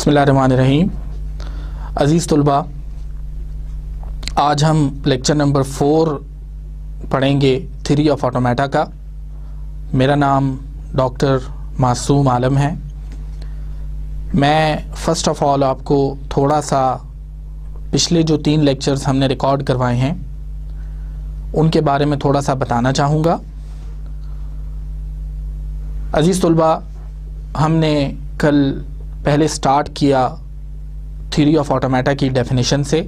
बिस्मिल्लाहिर्रहमानिर्रहीम। अज़ीज़ तलबा, आज हम लेक्चर नंबर 4 पढ़ेंगे थ्योरी ऑफ ऑटोमेटा का। मेरा नाम डॉक्टर मासूम आलम है। मैं फ़र्स्ट ऑफ़ ऑल आपको थोड़ा सा पिछले जो 3 लेक्चर्स हमने रिकॉर्ड करवाए हैं उनके बारे में थोड़ा सा बताना चाहूँगा। अज़ीज़ तलबा, हमने कल पहले स्टार्ट किया थ्योरी ऑफ ऑटोमेटा की डेफिनेशन से।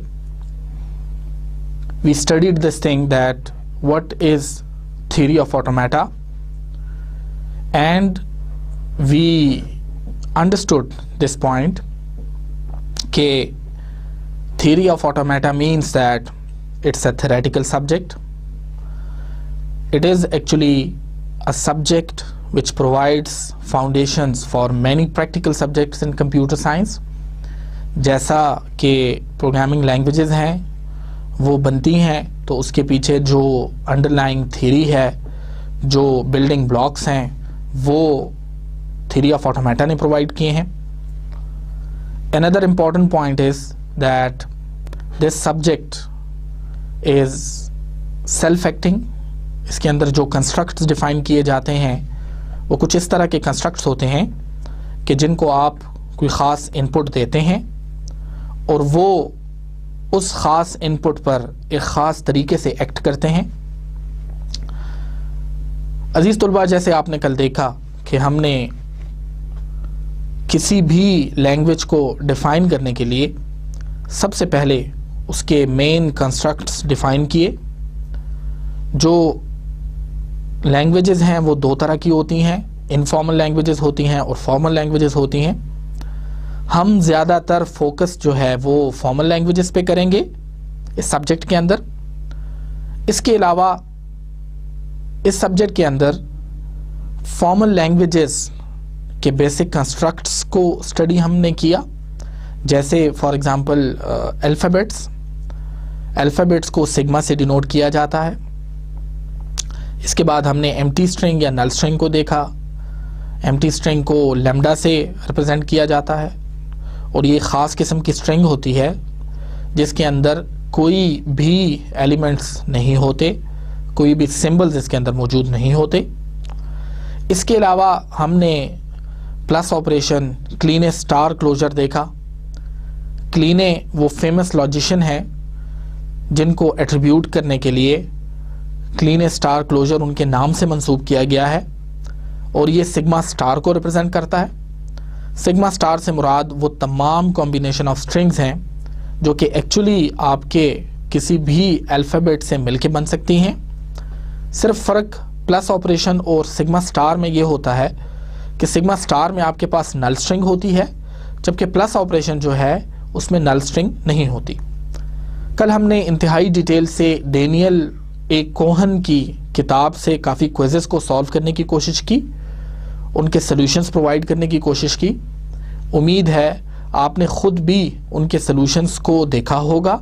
We studied this thing that what is theory of automata and we understood this point कि theory of automata means that it's a theoretical subject. It is actually a subject which provides foundations for many practical subjects in computer science. जैसा कि programming languages हैं वो बनती हैं तो उसके पीछे जो अंडरलाइंग थ्योरी है, जो बिल्डिंग ब्लॉक्स हैं, वो थ्योरी ऑफ ऑटोमेटा ने प्रोवाइड किए हैं। Another important point is that this subject is self acting. इसके अंदर जो कंस्ट्रक्ट्स डिफ़ाइन किए जाते हैं वो कुछ इस तरह के कंस्ट्रक्ट्स होते हैं कि जिनको आप कोई ख़ास इनपुट देते हैं और वो उस ख़ास इनपुट पर एक ख़ास तरीके से एक्ट करते हैं। अज़ीज़ तलबा, जैसे आपने कल देखा कि हमने किसी भी लैंग्वेज को डिफ़ाइन करने के लिए सबसे पहले उसके मेन कंस्ट्रक्ट्स डिफ़ाइन किए। जो लैंग्वेजेस हैं वो 2 तरह की होती हैं, इनफॉर्मल लैंग्वेजेस होती हैं और फॉर्मल लैंग्वेजेस होती हैं। हम ज़्यादातर फोकस जो है वो फॉर्मल लैंग्वेजेस पे करेंगे इस सब्जेक्ट के अंदर। इसके अलावा इस सब्जेक्ट के अंदर फॉर्मल लैंग्वेजेस के बेसिक कंस्ट्रक्ट्स को स्टडी हमने किया। जैसे फॉर एग्ज़ाम्पल अल्फ़ाबेट्स को सिग्मा से डिनोट किया जाता है। इसके बाद हमने एम्प्टी स्ट्रिंग या नल स्ट्रिंग को देखा। एम्प्टी स्ट्रिंग को लैम्डा से रिप्रेजेंट किया जाता है और ये ख़ास किस्म की स्ट्रिंग होती है जिसके अंदर कोई भी एलिमेंट्स नहीं होते, कोई भी सिंबल्स इसके अंदर मौजूद नहीं होते। इसके अलावा हमने प्लस ऑपरेशन, क्लीने स्टार क्लोजर देखा। क्लीने वो फेमस लॉजिशियन है जिनको एट्रीब्यूट करने के लिए क्लीने स्टार क्लोजर उनके नाम से मंसूब किया गया है और ये सिग्मा स्टार को रिप्रेजेंट करता है। सिग्मा स्टार से मुराद वो तमाम कॉम्बिनेशन ऑफ स्ट्रिंग्स हैं जो कि एक्चुअली आपके किसी भी अल्फ़ाबेट से मिलके बन सकती हैं। सिर्फ फ़र्क प्लस ऑपरेशन और सिग्मा स्टार में ये होता है कि सिग्मा स्टार में आपके पास नल स्ट्रिंग होती है जबकि प्लस ऑपरेशन जो है उसमें नल स्ट्रिंग नहीं होती। कल हमने इंतहाई डिटेल से डेनियल ए कोहन की किताब से काफ़ी क्विज़ेस को सॉल्व करने की कोशिश की, उनके सॉल्यूशंस प्रोवाइड करने की कोशिश की। उम्मीद है आपने ख़ुद भी उनके सॉल्यूशंस को देखा होगा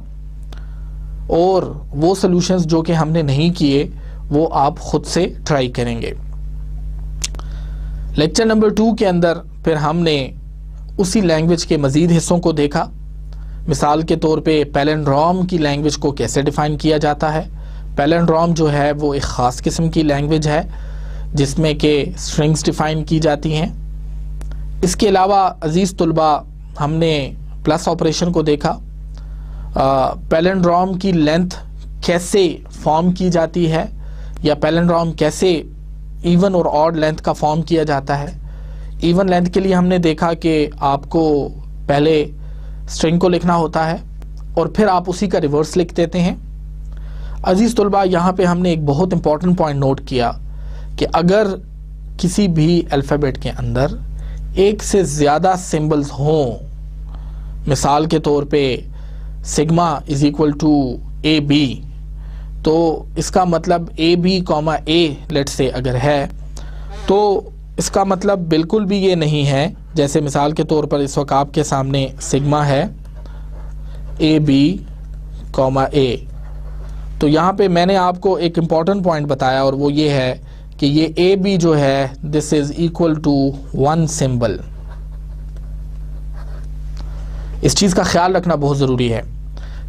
और वो सॉल्यूशंस जो कि हमने नहीं किए वो आप ख़ुद से ट्राई करेंगे। लेक्चर नंबर 2 के अंदर फिर हमने उसी लैंग्वेज के मज़ीद हिस्सों को देखा। मिसाल के तौर पे पैलिंड्रोम की लैंग्वेज को कैसे डिफ़ाइन किया जाता है। पैलिंड्रोम जो है वो एक ख़ास किस्म की लैंग्वेज है जिसमें कि स्ट्रिंग्स डिफ़ाइन की जाती हैं। इसके अलावा अज़ीज़ तलबा, हमने प्लस ऑपरेशन को देखा। पैलिंड्रोम की लेंथ कैसे फॉर्म की जाती है या पैलिंड्रोम कैसे इवन और ऑड लेंथ का फॉर्म किया जाता है। इवन लेंथ के लिए हमने देखा कि आपको पहले स्ट्रिंग को लिखना होता है और फिर आप उसी का रिवर्स लिख देते हैं। अज़ीज़ तलबा, यहाँ पे हमने एक बहुत इंपॉर्टेंट पॉइंट नोट किया कि अगर किसी भी अल्फ़ाबेट के अंदर एक से ज़्यादा सिंबल्स हों, मिसाल के तौर पे sigma is equal to A B, तो इसका मतलब A B comma A let say अगर है तो इसका मतलब बिल्कुल भी ये नहीं है जैसे मिसाल के तौर पर इस वक्त आपके सामने सिग्मा है ए बी कॉमा ए। तो यहाँ पे मैंने आपको एक इम्पॉर्टेंट पॉइंट बताया और वो ये है कि ये ए बी जो है this is equal to 1 symbol. इस चीज़ का ख्याल रखना बहुत ज़रूरी है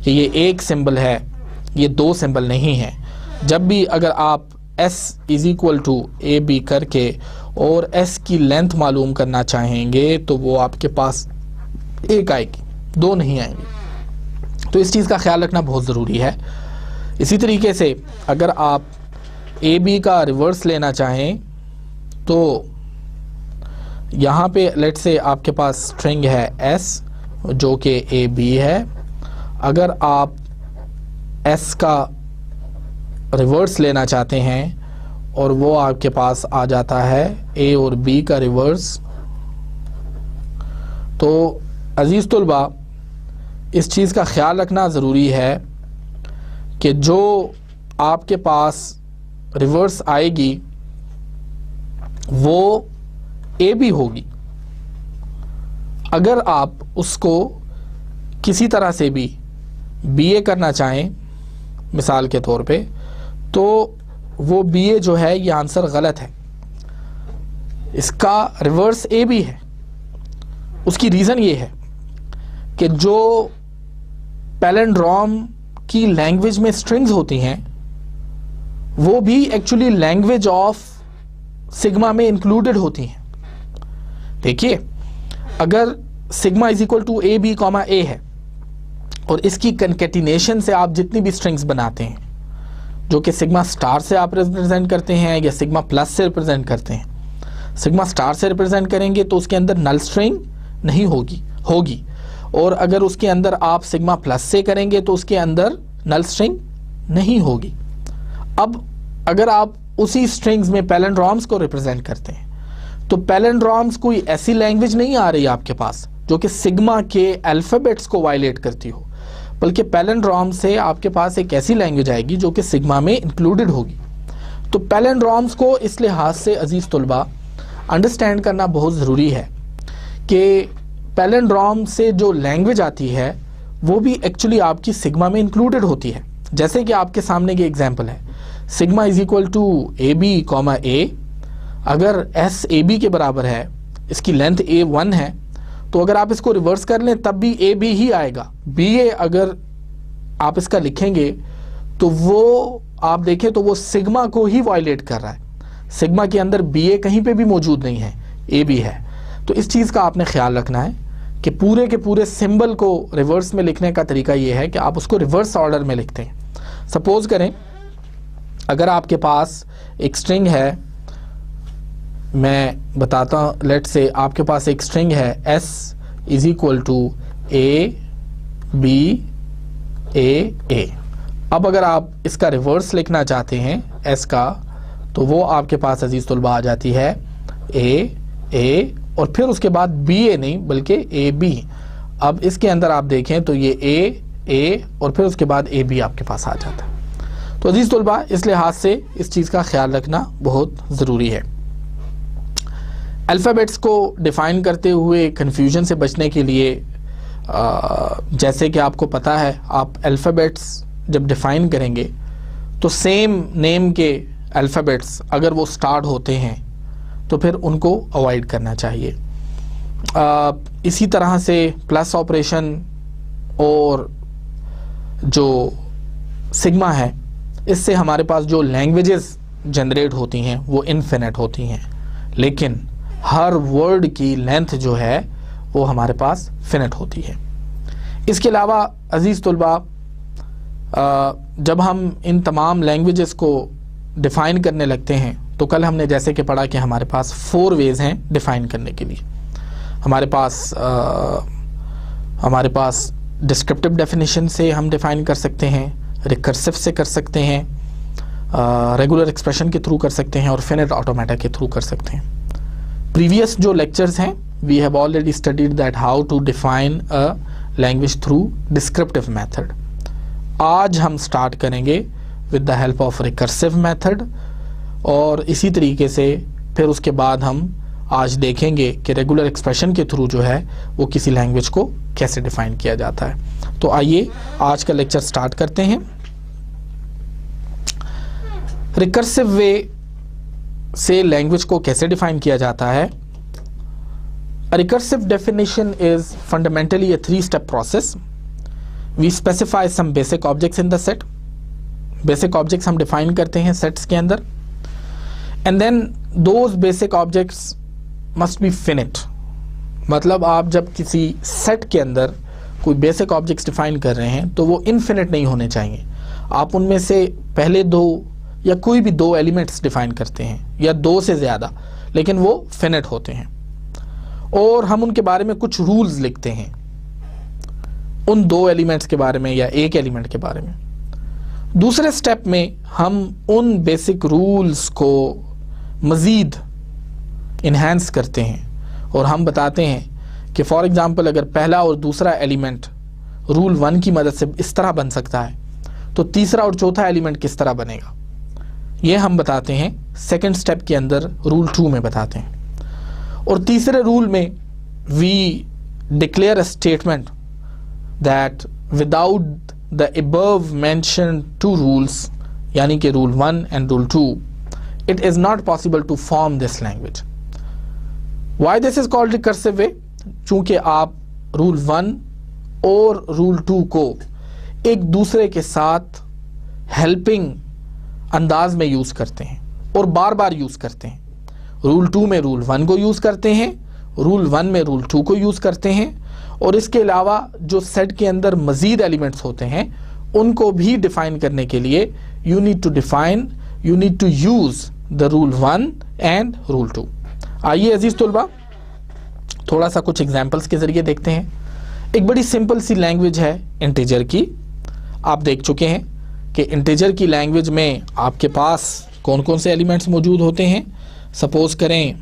कि ये एक सिंबल है, ये दो सिंबल नहीं है। जब भी अगर आप s is equal to A B करके और s की लेंथ मालूम करना चाहेंगे तो वो आपके पास एक आएगी, दो नहीं आएंगी। तो इस चीज़ का ख्याल रखना बहुत ज़रूरी है। इसी तरीके से अगर आप ए बी का रिवर्स लेना चाहें तो यहाँ पे लेट्स से आपके पास स्ट्रिंग है s जो कि ए बी है। अगर आप s का रिवर्स लेना चाहते हैं और वो आपके पास आ जाता है a और b का रिवर्स, तो अजीज़ तुलबा इस चीज़ का ख्याल रखना ज़रूरी है कि जो आपके पास रिवर्स आएगी वो ए बी होगी। अगर आप उसको किसी तरह से भी बी ए करना चाहें मिसाल के तौर पे, तो वो बी ए जो है ये आंसर गलत है, इसका रिवर्स ए बी है। उसकी रीज़न ये है कि जो पैलिंड्रोम की लैंग्वेज में स्ट्रिंग्स होती हैं वो भी एक्चुअली लैंग्वेज ऑफ सिग्मा में इंक्लूडेड होती हैं। देखिए, अगर sigma is equal to A B comma a है और इसकी कंकेटिनेशन से आप जितनी भी स्ट्रिंग्स बनाते हैं जो कि सिग्मा स्टार से आप रिप्रेजेंट करते हैं या सिग्मा प्लस से रिप्रेजेंट करते हैं, सिग्मा स्टार से रिप्रेजेंट करेंगे तो उसके अंदर नल स्ट्रिंग नहीं होगी और अगर उसके अंदर आप सिग्मा प्लस से करेंगे तो उसके अंदर नल स्ट्रिंग नहीं होगी। अब अगर आप उसी स्ट्रिंग्स में पैलिंड्रोम्स को रिप्रेजेंट करते हैं तो पैलिंड्रोम्स कोई ऐसी लैंग्वेज नहीं आ रही आपके पास जो कि सिग्मा के अल्फ़ाबेट्स को वायलेट करती हो, बल्कि पैलिंड्रोम से आपके पास एक ऐसी लैंग्वेज आएगी जो कि सिग्मा में इंक्लूडेड होगी। तो पैलिंड्रोम्स को इस लिहाज से अजीज़ तुलबा अंडरस्टैंड करना बहुत ज़रूरी है कि पैलिंड्रोम से जो लैंग्वेज आती है वो भी एक्चुअली आपकी सिग्मा में इंक्लूडेड होती है। जैसे कि आपके सामने की एग्जांपल है, sigma is equal to A B comma a. अगर s ए बी के बराबर है, इसकी लेंथ a1 है, तो अगर आप इसको रिवर्स कर लें तब भी ए बी ही आएगा। बी ए अगर आप इसका लिखेंगे तो वो आप देखें तो वो सिग्मा को ही वायलेट कर रहा है, सिग्मा के अंदर बी ए कहीं पे भी मौजूद नहीं है, ए बी है। तो इस चीज़ का आपने ख्याल रखना है कि पूरे के पूरे सिंबल को रिवर्स में लिखने का तरीका ये है कि आप उसको रिवर्स ऑर्डर में लिखते हैं। सपोज करें अगर आपके पास एक स्ट्रिंग है, मैं बताता हूँ, लेट्स से आपके पास एक स्ट्रिंग है s is equal to A b a. अब अगर आप इसका रिवर्स लिखना चाहते हैं s का, तो वो आपके पास अजीज़ तुलबा आ जाती है ए और फिर उसके बाद बी ए नहीं बल्कि ए बी। अब इसके अंदर आप देखें तो ये ए और फिर उसके बाद ए बी आपके पास आ जाता है। तो अजीज़ तुलबा इस लिहाज से इस चीज़ का ख्याल रखना बहुत ज़रूरी है। अल्फ़ाबेट्स को डिफ़ाइन करते हुए कन्फ्यूजन से बचने के लिए जैसे कि आपको पता है, आप अल्फ़ाबेट्स जब डिफ़ाइन करेंगे तो सेम नेम के अल्फ़ाबेट्स अगर वो स्टार्ट होते हैं तो फिर उनको अवॉइड करना चाहिए। इसी तरह से प्लस ऑपरेशन और जो सिग्मा है, इससे हमारे पास जो लैंग्वेजेस जनरेट होती हैं वो इनफिनिट होती हैं, लेकिन हर वर्ड की लेंथ जो है वो हमारे पास फिनिट होती है। इसके अलावा अजीज़ तुलबा जब हम इन तमाम लैंग्वेजेस को डिफ़ाइन करने लगते हैं तो कल हमने जैसे कि पढ़ा कि हमारे पास 4 वेज़ हैं डिफ़ाइन करने के लिए। हमारे पास डिस्क्रिप्टिव डेफिनेशन से हम डिफ़ाइन कर सकते हैं, रिकर्सिव से कर सकते हैं, रेगुलर एक्सप्रेशन के थ्रू कर सकते हैं और फिनिट ऑटोमेटा के थ्रू कर सकते हैं। प्रीवियस जो लेक्चर्स हैं we have already studied that how to define a language through descriptive method. आज हम स्टार्ट करेंगे with the help of recursive method और इसी तरीके से फिर उसके बाद हम आज देखेंगे कि रेगुलर एक्सप्रेशन के थ्रू जो है वो किसी लैंग्वेज को कैसे डिफाइन किया जाता है। तो आइए आज का लेक्चर स्टार्ट करते हैं। रिकर्सिव वे से लैंग्वेज को कैसे डिफाइन किया जाता है A recursive definition is fundamentally a three-step process. We specify some basic objects in the set. Basic objects हम define करते हैं sets के अंदर. And then those basic objects must be finite. मतलब आप जब किसी set के अंदर कोई basic objects define कर रहे हैं तो वो infinite नहीं होने चाहिए. आप उनमें से पहले दो या कोई भी दो एलिमेंट्स डिफाइन करते हैं या दो से ज़्यादा, लेकिन वो फिनिट होते हैं और हम उनके बारे में कुछ रूल्स लिखते हैं उन दो एलिमेंट्स के बारे में या एक एलिमेंट के बारे में. दूसरे स्टेप में हम उन बेसिक रूल्स को मज़ीद इन्हांस करते हैं और हम बताते हैं कि फॉर एग्ज़ाम्पल अगर पहला और दूसरा एलिमेंट रूल 1 की मदद से इस तरह बन सकता है तो तीसरा और चौथा एलिमेंट किस तरह बनेगा, ये हम बताते हैं सेकंड स्टेप के अंदर रूल 2 में बताते हैं. और तीसरे रूल में we declare a statement that without the above mentioned two rules, यानी कि rule 1 and rule 2, it is not possible to form this language. Why this is called recursive way? चूंकि आप रूल 1 और रूल 2 को एक दूसरे के साथ हेल्पिंग अंदाज में यूज करते हैं और बार बार यूज करते हैं. रूल 2 में रूल 1 को यूज करते हैं, रूल 1 में रूल 2 को यूज करते हैं और इसके अलावा जो सेट के अंदर मजीद एलिमेंट्स होते हैं उनको भी डिफाइन करने के लिए you need to use the rule 1 and rule 2. आइए अजीज तुलबा थोड़ा सा कुछ एग्जाम्पल्स के जरिए देखते हैं. एक बड़ी सिंपल सी लैंग्वेज है इंटीजर की. आप देख चुके हैं कि इंटीजर की लैंग्वेज में आपके पास कौन कौन से एलिमेंट्स मौजूद होते हैं. सपोज करें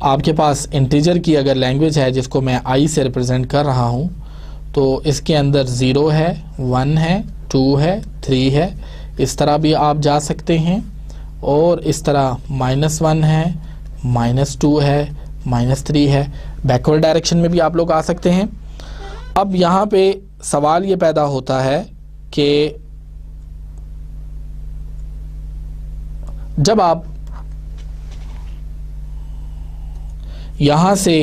आपके पास इंटीजर की अगर लैंग्वेज है जिसको मैं i से रिप्रेजेंट कर रहा हूं तो इसके अंदर 0 है, 1 है, 2 है, 3 है. इस तरह भी आप जा सकते हैं और इस तरह -1 है, -2 है, -3 है. बैकवर्ड डायरेक्शन में भी आप लोग आ सकते हैं. अब यहाँ पे सवाल ये पैदा होता है कि जब आप यहाँ से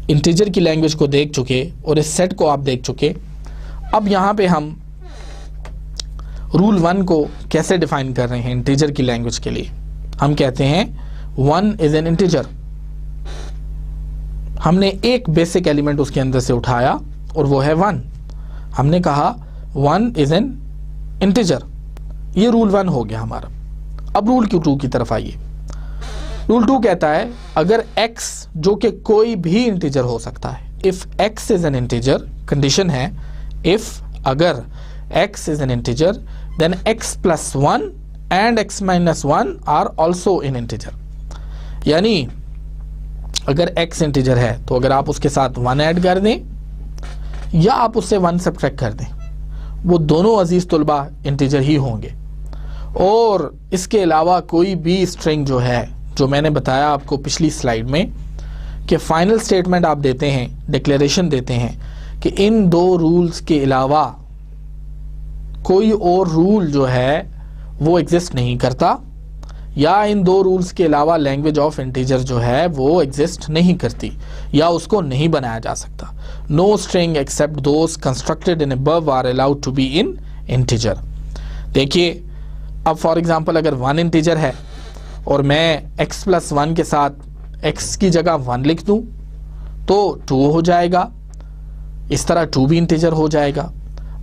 इंटीजर की लैंग्वेज को देख चुके और इस सेट को आप देख चुके, अब यहाँ पे हम रूल 1 को कैसे डिफाइन कर रहे हैं इंटीजर की लैंग्वेज के लिए. हम कहते हैं 1 इज एन इंटीजर. हमने एक बेसिक एलिमेंट उसके अंदर से उठाया और वो है 1. हमने कहा 1 इज एन इंटीजर. ये रूल 1 हो गया हमारा. अब रूल 2 की तरफ आइए. रूल 2 कहता है अगर x जो कि कोई भी इंटीजर हो सकता है, if x is an integer, condition है इफ अगर x is an integer then x + 1 and x - 1 are also in integer. यानी अगर x इंटीजर है तो अगर आप उसके साथ 1 ऐड कर दें या आप उससे 1 सब्ट्रैक्ट कर दें, वो दोनों अजीज तुलबा इंटीजर ही होंगे. और इसके अलावा कोई भी स्ट्रिंग जो है, जो मैंने बताया आपको पिछली स्लाइड में कि फाइनल स्टेटमेंट आप देते हैं, डिक्लेरेशन देते हैं कि इन दो रूल्स के अलावा कोई और रूल जो है वो एग्जिस्ट नहीं करता, या इन दो रूल्स के अलावा लैंग्वेज ऑफ इंटीजर जो है वो एग्जिस्ट नहीं करती या उसको नहीं बनाया जा सकता. No string except those constructed in above are allowed to be in integer. देखिए अब फॉर एग्जांपल अगर 1 इंटीजर है और मैं x + 1 के साथ x की जगह 1 लिख दूं तो 2 हो जाएगा. इस तरह 2 भी इंटीजर हो जाएगा.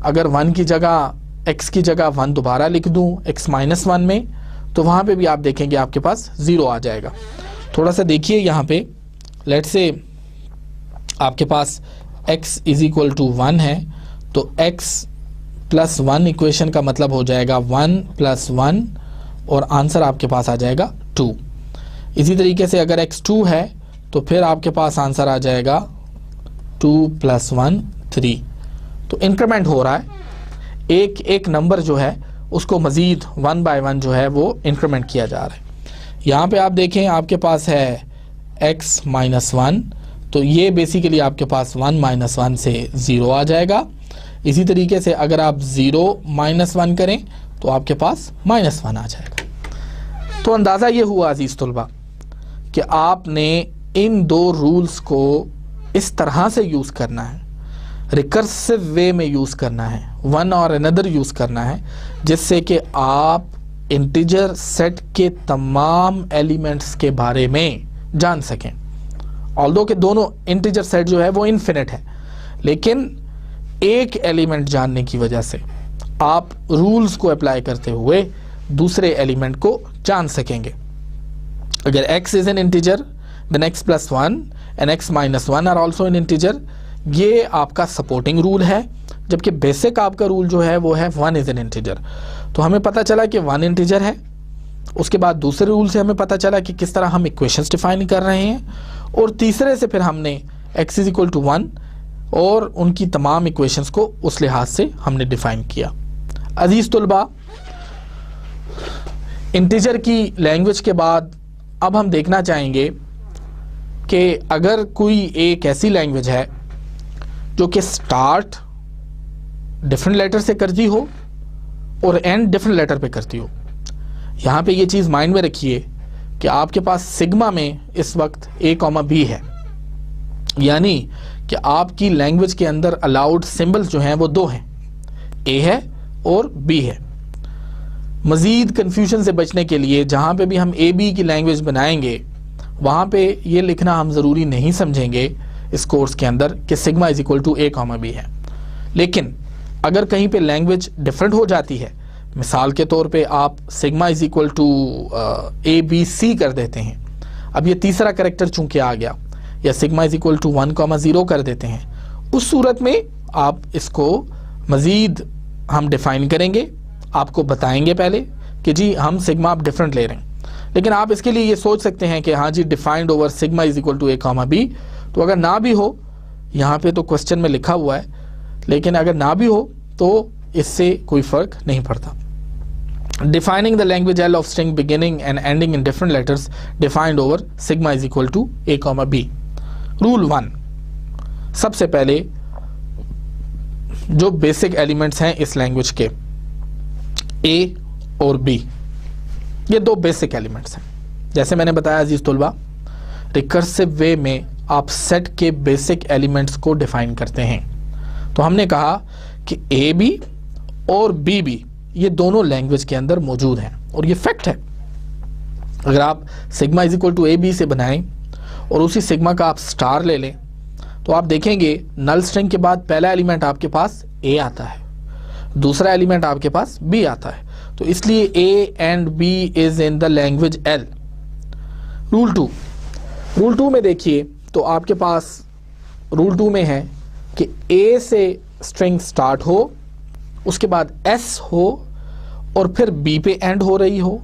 अगर 1 की जगह x की जगह 1 दोबारा लिख दूं x - 1 में तो वहाँ पे भी आप देखेंगे आपके पास 0 आ जाएगा. थोड़ा सा देखिए यहाँ पे, लेट्स से आपके पास x = 1 है तो x + 1 इक्वेशन का मतलब हो जाएगा 1 + 1 और आंसर आपके पास आ जाएगा 2. इसी तरीके से अगर x 2 है तो फिर आपके पास आंसर आ जाएगा 2 + 1 3. तो इंक्रीमेंट हो रहा है, एक एक नंबर जो है उसको मज़ीद 1 by 1 जो है वो इंक्रीमेंट किया जा रहा है. यहाँ पे आप देखें आपके पास है x - 1 तो ये बेसिकली आपके पास 1 - 1 से 0 आ जाएगा. इसी तरीके से अगर आप 0 - 1 करें तो आपके पास -1 आ जाएगा. तो अंदाज़ा ये हुआ अजीज़ तुलबा कि आपने इन दो रूल्स को इस तरह से यूज़ करना है, रिकर्सिव वे में यूज़ करना है, वन और अनदर यूज़ करना है, जिससे कि आप इंटीजर सेट के तमाम एलिमेंट्स के बारे में जान सकें। ऑल्दो कि दोनों इंटीजर सेट जो है वो इन्फिनिट है, लेकिन एक एलिमेंट जानने की वजह से आप रूल्स को अप्लाई करते हुए दूसरे एलिमेंट को जान सकेंगे। अगर x is an integer then x plus 1 and x minus 1 are also an integer, ये आपका सपोर्टिंग रूल है, जबकि बेसिक आपका रूल जो है वो है 1 इज एन इंटीजर। तो हमें पता चला कि 1 इंटीजर है। उसके बाद दूसरे रूल से हमें पता चला कि किस तरह हम इक्वेशंस डिफाइन कर रहे हैं, और तीसरे से फिर हमने x इज इक्वल टू 1 और उनकी तमाम इक्वेशंस को उस लिहाज से हमने डिफाइन किया। अजीज तुलबा, इंटीजर की लैंग्वेज के बाद अब हम देखना चाहेंगे कि अगर कोई एक ऐसी लैंग्वेज है जो कि स्टार्ट डिफरेंट लेटर से करती हो और एंड डिफरेंट लेटर पे करती हो। यहाँ पे ये चीज़ माइंड में रखिए कि आपके पास सिग्मा में इस वक्त a, b है, यानी कि आपकी लैंग्वेज के अंदर अलाउड सिंबल्स जो हैं वो दो हैं, a है और b है। मज़ीद कन्फ्यूजन से बचने के लिए जहाँ पे भी हम ए बी की लैंग्वेज बनाएंगे वहाँ पे ये लिखना हम ज़रूरी नहीं समझेंगे इस कोर्स के अंदर कि sigma is equal to a, b है। लेकिन अगर कहीं पे लैंग्वेज डिफरेंट हो जाती है, मिसाल के तौर पे आप sigma is equal to ABC कर देते हैं, अब ये तीसरा करेक्टर चूंकि आ गया, या सिग्मा इज इक्वल टू 1, 0 कर देते हैं, उस सूरत में आप इसको मज़ीद हम डिफ़ाइन करेंगे, आपको बताएंगे पहले कि जी हम सिग्मा आप डिफरेंट ले रहे हैं। लेकिन आप इसके लिए ये सोच सकते हैं कि हाँ जी defined over sigma is equal to a, b, तो अगर ना भी हो, यहाँ पे तो क्वेश्चन में लिखा हुआ है, लेकिन अगर ना भी हो तो इससे कोई फ़र्क नहीं पड़ता। Defining the language L of string beginning and ending in different letters defined over sigma is equal to a, b। Rule 1, सबसे पहले जो बेसिक एलिमेंट्स हैं इस लैंग्वेज के A और B, ये दो बेसिक एलिमेंट्स हैं। जैसे मैंने बताया अजीज तुलबा, रिकर्सिव वे में आप सेट के बेसिक एलिमेंट्स को डिफाइन करते हैं। तो हमने कहा कि AB और BB ये दोनों लैंग्वेज के अंदर मौजूद हैं, और ये फैक्ट है। अगर आप sigma is equal to AB से बनाएं और उसी सिग्मा का आप स्टार ले लें, तो आप देखेंगे नल स्ट्रिंग के बाद पहला एलिमेंट आपके पास A आता है, दूसरा एलिमेंट आपके पास B आता है, तो इसलिए A and B is in the language L। Rule 2 में देखिए, तो आपके पास रूल 2 में है कि A से स्ट्रिंग स्टार्ट हो, उसके बाद S हो और फिर B पे एंड हो रही हो,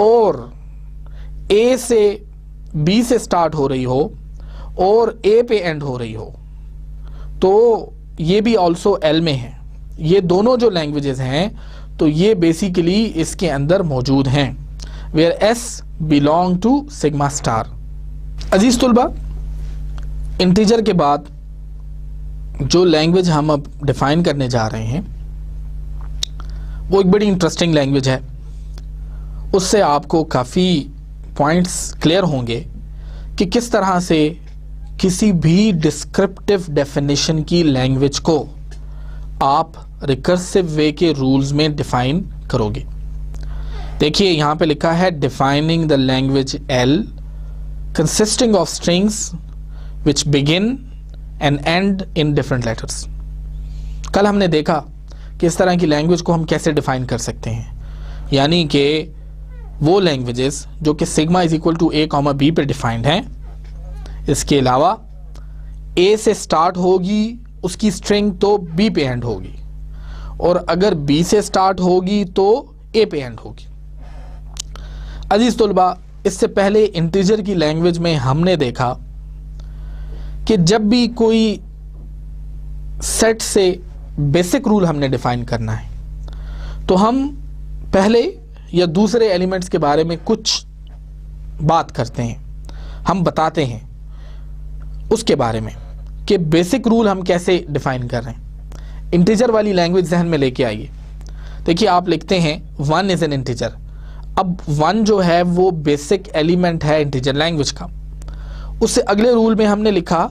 और A से B से स्टार्ट हो रही हो और A पे एंड हो रही हो, तो ये भी ऑल्सो L में है। ये दोनों जो लैंग्वेजेस हैं तो ये बेसिकली इसके अंदर मौजूद हैं, where S belong to sigma star. अजीज तुलबा, इंटीजर के बाद जो लैंग्वेज हम अब डिफाइन करने जा रहे हैं वो एक बड़ी इंटरेस्टिंग लैंग्वेज है। उससे आपको काफ़ी पॉइंट्स क्लियर होंगे कि किस तरह से किसी भी डिस्क्रिप्टिव डेफिनेशन की लैंग्वेज को आप रिकर्सिव वे के रूल्स में डिफाइन करोगे। देखिए यहाँ पे लिखा है defining the language L consisting of strings which begin and and in different letters. कल हमने देखा कि इस तरह की लैंग्वेज को हम कैसे डिफाइन कर सकते हैं, यानी कि वो लैंग्वेजेस जो कि sigma is equal to a, b पे डिफाइंड हैं। इसके अलावा A से स्टार्ट होगी उसकी स्ट्रिंग तो B पे एंड होगी, और अगर B से स्टार्ट होगी तो A पे एंड होगी। अजीज तुलबा, इससे पहले इंटीजर की लैंग्वेज में हमने देखा कि जब भी कोई सेट से बेसिक रूल हमने डिफाइन करना है तो हम पहले या दूसरे एलिमेंट्स के बारे में कुछ बात करते हैं, हम बताते हैं उसके बारे में कि बेसिक रूल हम कैसे डिफाइन कर रहे हैं। इंटीजर वाली लैंग्वेज जहन में लेके आइए। देखिए आप लिखते हैं 1 इज एन इंटीजर, अब 1 जो है वो बेसिक एलिमेंट है इंटीजर लैंग्वेज का। उससे अगले रूल में हमने लिखा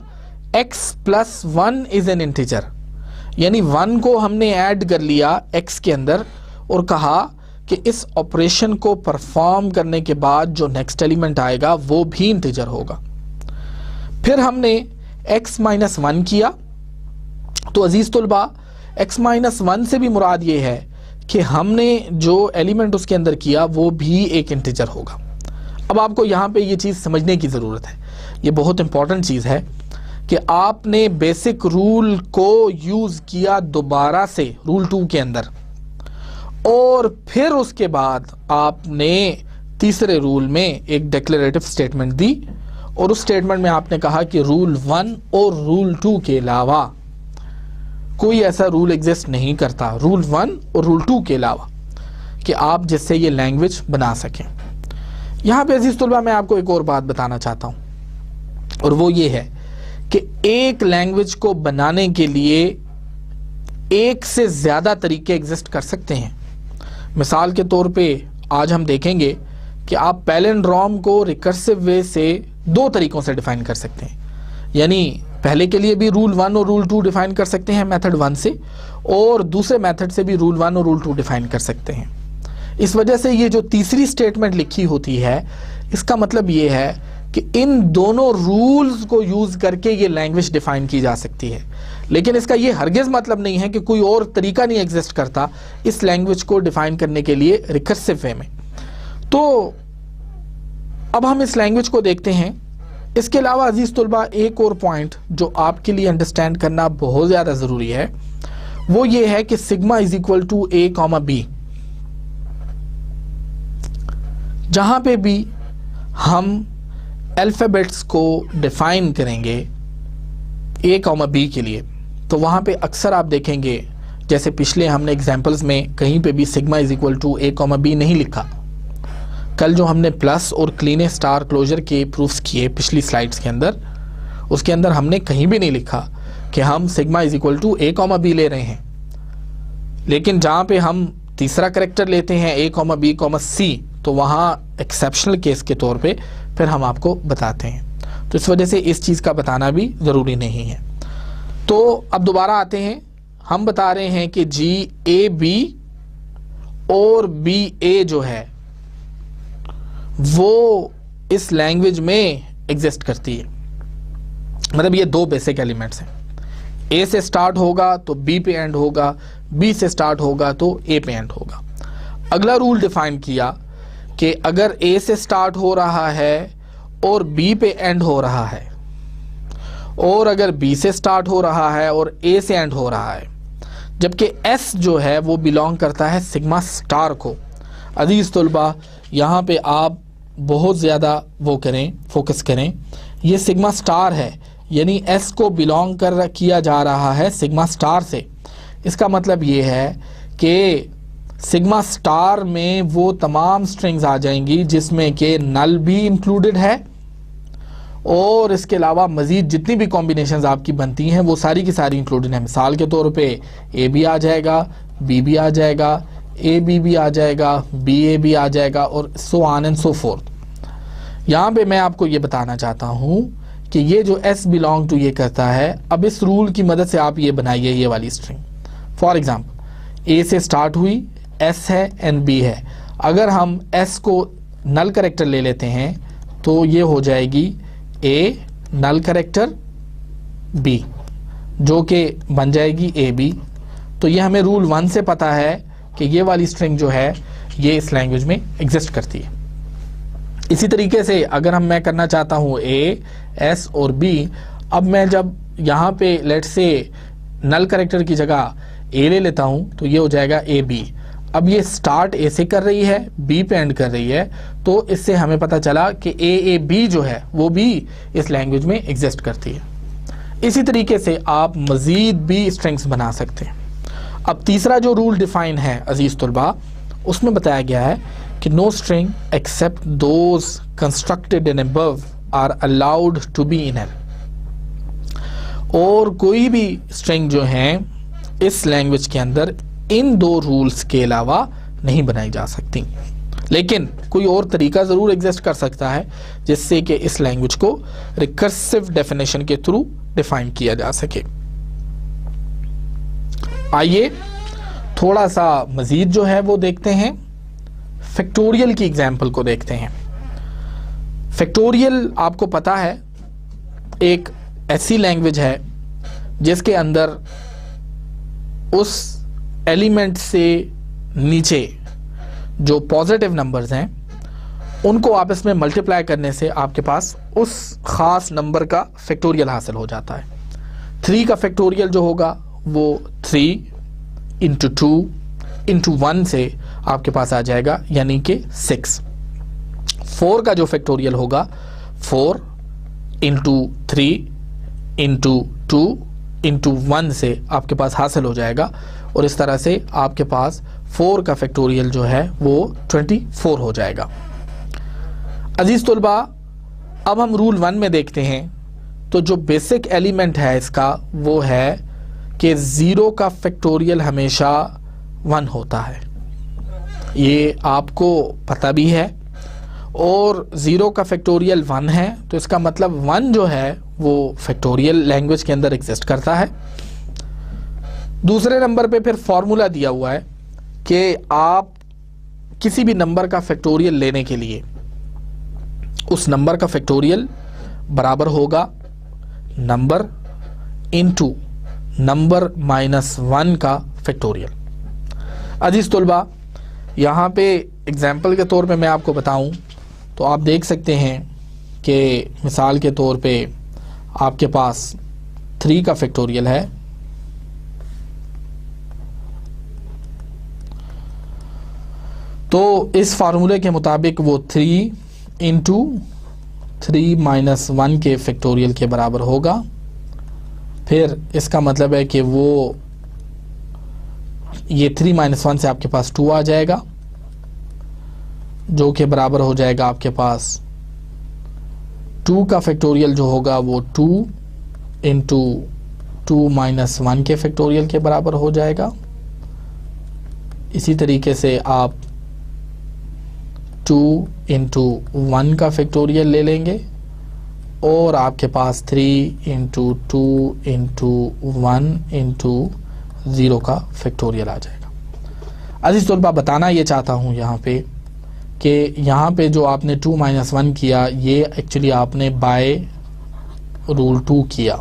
x plus 1 is an integer, यानी 1 को हमने ऐड कर लिया x के अंदर और कहा कि इस ऑपरेशन को परफॉर्म करने के बाद जो नेक्स्ट एलिमेंट आएगा वो भी इंटीजर होगा। फिर हमने x माइनस 1 किया, तो अजीज तुलबा x माइनस 1 से भी मुराद ये है कि हमने जो एलिमेंट उसके अंदर किया वो भी एक इंटीजर होगा। अब आपको यहाँ पे ये चीज़ समझने की ज़रूरत है, ये बहुत इंपॉर्टेंट चीज़ है कि आपने बेसिक रूल को यूज़ किया दोबारा से रूल 2 के अंदर, और फिर उसके बाद आपने तीसरे रूल में एक डिक्लेरेटिव स्टेटमेंट दी और उस स्टेटमेंट में आपने कहा कि रूल 1 और रूल 2 के अलावा कोई ऐसा रूल एग्जिस्ट नहीं करता, रूल 1 और रूल 2 के अलावा, कि आप जिससे ये लैंग्वेज बना सकें। यहाँ पे अजीज तुलबा मैं आपको एक और बात बताना चाहता हूँ, और वो ये है कि एक लैंग्वेज को बनाने के लिए एक से ज़्यादा तरीके एग्जिस्ट कर सकते हैं। मिसाल के तौर पे आज हम देखेंगे कि आप पैलिंड्रोम को रिकर्सिव वे से 2 तरीकों से डिफाइन कर सकते हैं, यानी पहले के लिए भी रूल 1 और रूल 2 डिफाइन कर सकते हैं मेथड 1 से, और दूसरे मेथड से भी रूल 1 और रूल 2 डिफाइन कर सकते हैं। इस वजह से ये जो तीसरी स्टेटमेंट लिखी होती है, इसका मतलब ये है कि इन दोनों रूल्स को यूज करके ये लैंग्वेज डिफाइन की जा सकती है, लेकिन इसका ये हरगिज मतलब नहीं है कि कोई और तरीका नहीं एग्जिस्ट करता इस लैंग्वेज को डिफाइन करने के लिए रिकर्सिव वे में। तो अब हम इस लैंग्वेज को देखते हैं। इसके अलावा अजीज तुलबा एक और पॉइंट जो आपके लिए अंडरस्टैंड करना बहुत ज़्यादा ज़रूरी है, वो ये है कि sigma is equal to a comma b, जहां पे भी हम अल्फ़ाबेट्स को डिफाइन करेंगे ए कॉमा बी के लिए, तो वहाँ पे अक्सर आप देखेंगे, जैसे पिछले हमने एग्जांपल्स में कहीं पे भी sigma is equal to a comma b नहीं लिखा। कल जो हमने प्लस और क्लीन स्टार क्लोजर के प्रूफ्स किए पिछली स्लाइड्स के अंदर, उसके अंदर हमने कहीं भी नहीं लिखा कि हम sigma is equal to a comma b ले रहे हैं, लेकिन जहाँ पे हम तीसरा करेक्टर लेते हैं ए कॉमा बी कॉमा सी, तो वहाँ एक्सेप्शनल केस के तौर पे फिर हम आपको बताते हैं। तो इस वजह से इस चीज़ का बताना भी ज़रूरी नहीं है। तो अब दोबारा आते हैं, हम बता रहे हैं कि जी ए बी और बी ए जो है वो इस लैंग्वेज में एग्जिस्ट करती है। मतलब ये 2 बेसिक एलिमेंट्स हैं, ए से स्टार्ट होगा तो बी पे एंड होगा, बी से स्टार्ट होगा तो ए पे एंड होगा। अगला रूल डिफाइन किया कि अगर ए से स्टार्ट हो रहा है और बी पे एंड हो रहा है, और अगर बी से स्टार्ट हो रहा है और ए से एंड हो रहा है, जबकि एस जो है वो बिलोंग करता है सिग्मा स्टार को। अजीज तुलबा यहाँ पे आप बहुत ज़्यादा वो करें, फोकस करें, ये सिग्मा स्टार है, यानी एस को बिलोंग किया जा रहा है सिग्मा स्टार से। इसका मतलब ये है कि सिग्मा स्टार में वो तमाम स्ट्रिंग्स आ जाएंगी जिसमें कि नल भी इंक्लूडेड है, और इसके अलावा मज़ीद जितनी भी कॉम्बिनेशंस आपकी बनती हैं वो सारी की सारी इंक्लूडेड हैं। मिसाल के तौर पे ए भी आ जाएगा, बी भी आ जाएगा, ए बी भी आ जाएगा, बी ए भी आ जाएगा, और so on and so fourth. यहाँ पे मैं आपको ये बताना चाहता हूँ कि ये जो एस बिलोंग टू ये करता है, अब इस रूल की मदद से आप ये बनाइए ये वाली स्ट्रिंग। फॉर एग्जाम्पल ए से स्टार्ट हुई, एस है एंड बी है। अगर हम एस को नल करेक्टर ले लेते हैं तो ये हो जाएगी ए नल करेक्टर बी, जो कि बन जाएगी ए बी। तो ये हमें रूल 1 से पता है कि ये वाली स्ट्रिंग जो है ये इस लैंग्वेज में एग्जिस्ट करती है। इसी तरीके से अगर मैं करना चाहता हूँ ए, एस और बी, अब मैं जब यहाँ पे लेट से नल करेक्टर की जगह ए ले लेता हूँ तो ये हो जाएगा ए बी। अब ये स्टार्ट ए से कर रही है, बी पे एंड कर रही है, तो इससे हमें पता चला कि ए बी जो है वो भी इस लैंग्वेज में एग्जिस्ट करती है। इसी तरीके से आप मज़ीद भी स्ट्रिंग्स बना सकते हैं। अब तीसरा जो रूल डिफाइन है अजीज तुलबा, उसमें बताया गया है कि no string except those constructed in above are allowed to be inner. और कोई भी स्ट्रिंग जो है इस लैंग्वेज के अंदर इन 2 रूल्स के अलावा नहीं बनाई जा सकती। लेकिन कोई और तरीका ज़रूर एग्जिस्ट कर सकता है जिससे कि इस लैंग्वेज को रिकर्सिव डेफिनेशन के थ्रू डिफाइन किया जा सके। आइए थोड़ा सा मजीद जो है वो देखते हैं, फैक्टोरियल की एग्जाम्पल को देखते हैं। फैक्टोरियल आपको पता है एक ऐसी लैंग्वेज है जिसके अंदर उस एलिमेंट से नीचे जो पॉजिटिव नंबर्स हैं उनको आपस में मल्टीप्लाई करने से आपके पास उस ख़ास नंबर का फैक्टोरियल हासिल हो जाता है। 3 का फैक्टोरियल जो होगा वो 3 इंटू 2 इंटू 1 से आपके पास आ जाएगा, यानी कि 6। 4 का जो फैक्टोरियल होगा 4 इंटू 3 इंटू 2 इंटू 1 से आपके पास हासिल हो जाएगा, और इस तरह से आपके पास 4 का फैक्टोरियल जो है वो 24 हो जाएगा। अजीज तुलबा, अब हम रूल 1 में देखते हैं तो जो बेसिक एलिमेंट है इसका वो है कि 0 का फैक्टोरियल हमेशा 1 होता है, ये आपको पता भी है, और 0 का फैक्टोरियल 1 है तो इसका मतलब 1 जो है वो फैक्टोरियल लैंग्वेज के अंदर एग्जिस्ट करता है। दूसरे नंबर पे फिर फॉर्मूला दिया हुआ है कि आप किसी भी नंबर का फैक्टोरियल लेने के लिए उस नंबर का फैक्टोरियल बराबर होगा नंबर इनटू नंबर -1 का फैक्टोरियल। अजीज तुलबा, यहाँ पे एग्जाम्पल के तौर पे मैं आपको बताऊं तो आप देख सकते हैं कि मिसाल के तौर पे आपके पास 3 का फैक्टोरियल है, तो इस फार्मूले के मुताबिक वो 3 इंटू 3 - 1 के फैक्टोरियल के बराबर होगा। फिर इसका मतलब है कि वो ये 3 - 1 से आपके पास 2 आ जाएगा, जो कि बराबर हो जाएगा आपके पास 2 का फैक्टोरियल जो होगा वो 2 इंटू 2 - 1 के फैक्टोरियल के बराबर हो जाएगा। इसी तरीके से आप 2 इंटू 1 का फैक्टोरियल ले लेंगे और आपके पास 3 इंटू 2 इंटू 1 इंटू 0 का फैक्टोरियल आ जाएगा। अजीज तौर पर बताना ये चाहता हूँ यहाँ पे कि यहाँ पे जो आपने 2 - 1 किया ये एक्चुअली आपने बाय रूल 2 किया,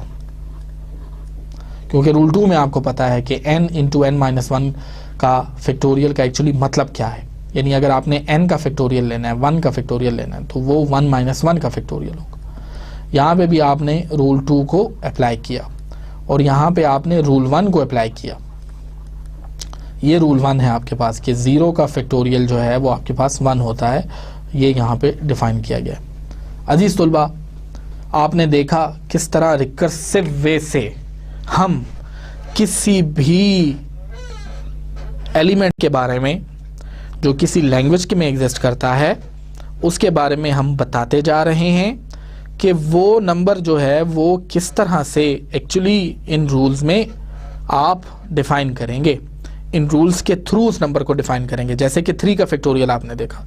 क्योंकि रूल 2 में आपको पता है कि n इंटू n - 1 का फैक्टोरियल का एक्चुअली मतलब क्या है। यानी अगर आपने n का फैक्टोरियल लेना है, 1 का फैक्टोरियल लेना है, तो वो 1 - 1 का फैक्टोरियल होगा। यहाँ पे भी आपने रूल 2 को अप्लाई किया और यहाँ पे आपने रूल 1 को अप्लाई किया। ये रूल 1 है आपके पास कि 0 का फैक्टोरियल जो है वो आपके पास 1 होता है, ये यहाँ पे डिफाइन किया गया है। अजीज तुलबा, आपने देखा किस तरह रिकर्सिव वे से हम किसी भी एलिमेंट के बारे में जो किसी लैंग्वेज के में एग्जिस्ट करता है उसके बारे में हम बताते जा रहे हैं कि वो नंबर जो है वो किस तरह से एक्चुअली इन रूल्स में आप डिफाइन करेंगे, इन रूल्स के थ्रू उस नंबर को डिफाइन करेंगे। जैसे कि 3 का फैक्टोरियल आपने देखा,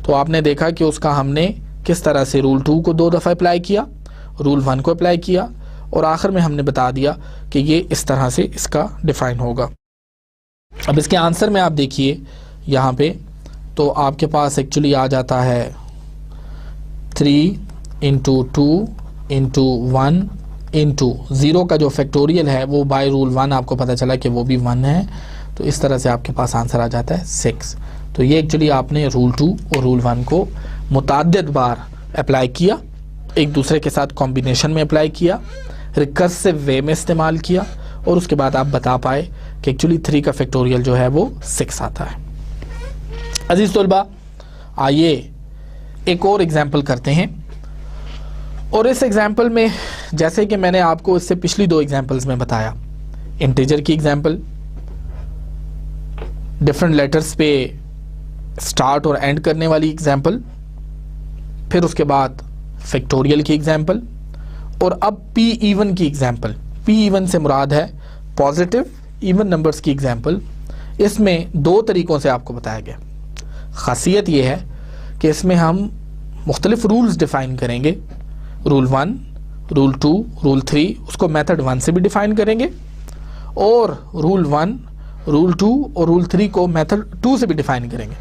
तो आपने देखा कि उसका हमने किस तरह से रूल 2 को 2 दफ़ा अप्लाई किया, रूल 1 को अप्लाई किया, और आखिर में हमने बता दिया कि ये इस तरह से इसका डिफाइन होगा। अब इसके आंसर में आप देखिए यहाँ पे, तो आपके पास एक्चुअली आ जाता है 3 इंटू 2 इंटू 1 इंटू 0 का जो फैक्टोरियल है वो बाय रूल 1 आपको पता चला कि वो भी 1 है, तो इस तरह से आपके पास आंसर आ जाता है 6। तो ये एक्चुअली आपने रूल 2 और रूल 1 को मुताद्दिद बार अप्लाई किया, एक दूसरे के साथ कॉम्बिनेशन में अप्लाई किया, रिकर्सिव वे में इस्तेमाल किया, और उसके बाद आप बता पाए कि एक्चुअली 3 का फैक्टोरियल जो है वो 6 आता है। अजीज तलबा, आइए एक और एग्जाम्पल करते हैं, और इस एग्जाम्पल में जैसे कि मैंने आपको इससे पिछली 2 एग्जाम्पल्स में बताया, इंटीजर की एग्जाम्पल, डिफरेंट लेटर्स पे स्टार्ट और एंड करने वाली एग्जाम्पल, फिर उसके बाद फैक्टोरियल की एग्जाम्पल, और अब पी इवन की एग्जाम्पल। पी इवन से मुराद है पॉजिटिव इवन नंबर्स की एग्जाम्पल। इसमें 2 तरीकों से आपको बताया गया। खासियत ये है कि इसमें हम मुख्तलिफ रूल्स डिफ़ाइन करेंगे, रूल 1, रूल 2, रूल 3, उसको मेथड 1 से भी डिफ़ाइन करेंगे और रूल 1, रूल 2 और रूल 3 को मेथड 2 से भी डिफ़ाइन करेंगे।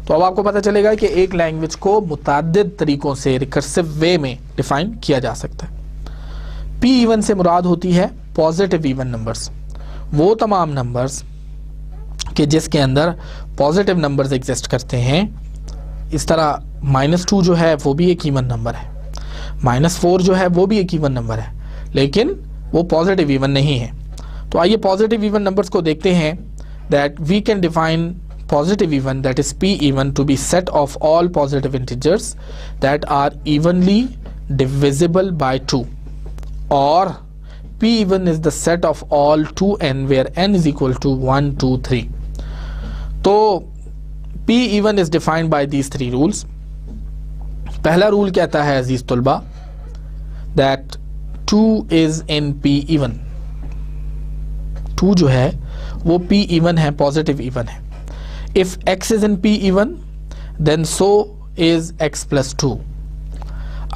तो अब आपको पता चलेगा कि एक लैंग्वेज को मुताद्दिद तरीक़ों से रिकर्सिव वे में डिफ़ाइन किया जा सकता है। पी इवन से मुराद होती है पॉजिटिव इवन नंबर्स, वो तमाम नंबर्स कि जिसके अंदर पॉजिटिव नंबर्स एग्जिस्ट करते हैं। इस तरह -2 जो है वो भी एक इवन नंबर है, -4 जो है वो भी एक इवन नंबर है, लेकिन वो पॉजिटिव इवन नहीं है। तो आइए पॉजिटिव इवन नंबर्स को देखते हैं। That we can define positive even, that is p even, to be set of all positive integers that are evenly divisible by 2, or p even is the set of all 2n where n is equal to 1, 2, 3. तो p even is defined by these 3 rules. पहला rule कहता है अजीज तुलबा that 2 is in p even. 2 जो है वो p even है, positive even है। If x is in p even, then so is x plus 2.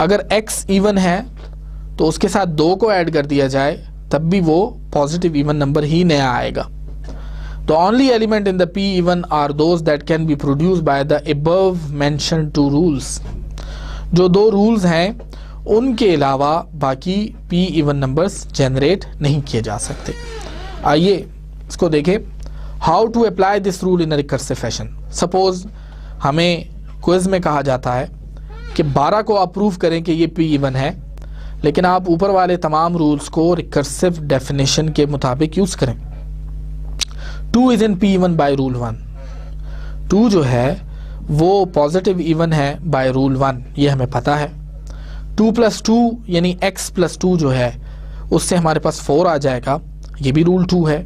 अगर x even है तो उसके साथ 2 को ऐड कर दिया जाए तब भी वो पॉजिटिव इवन नंबर ही नया आएगा। The only element in the p even are those that can be produced by the above mentioned 2 rules. जो 2 रूल्स हैं उनके अलावा बाकी p even नंबर्स जनरेट नहीं किए जा सकते। आइए इसको देखें। How to apply this rule in a recursive fashion. Suppose हमें क्विज में कहा जाता है कि 12 को आप प्रूव करें कि ये पी इवन है, लेकिन आप ऊपर वाले तमाम रूल्स को रिकर्सिव डेफिनेशन के मुताबिक यूज करें। 2 is in P even by rule 1। 2 जो है वो पॉजिटिव इवन है बाय रूल 1, ये हमें पता है। 2 + 2 यानी x + 2 जो है उससे हमारे पास 4 आ जाएगा, ये भी रूल 2 है।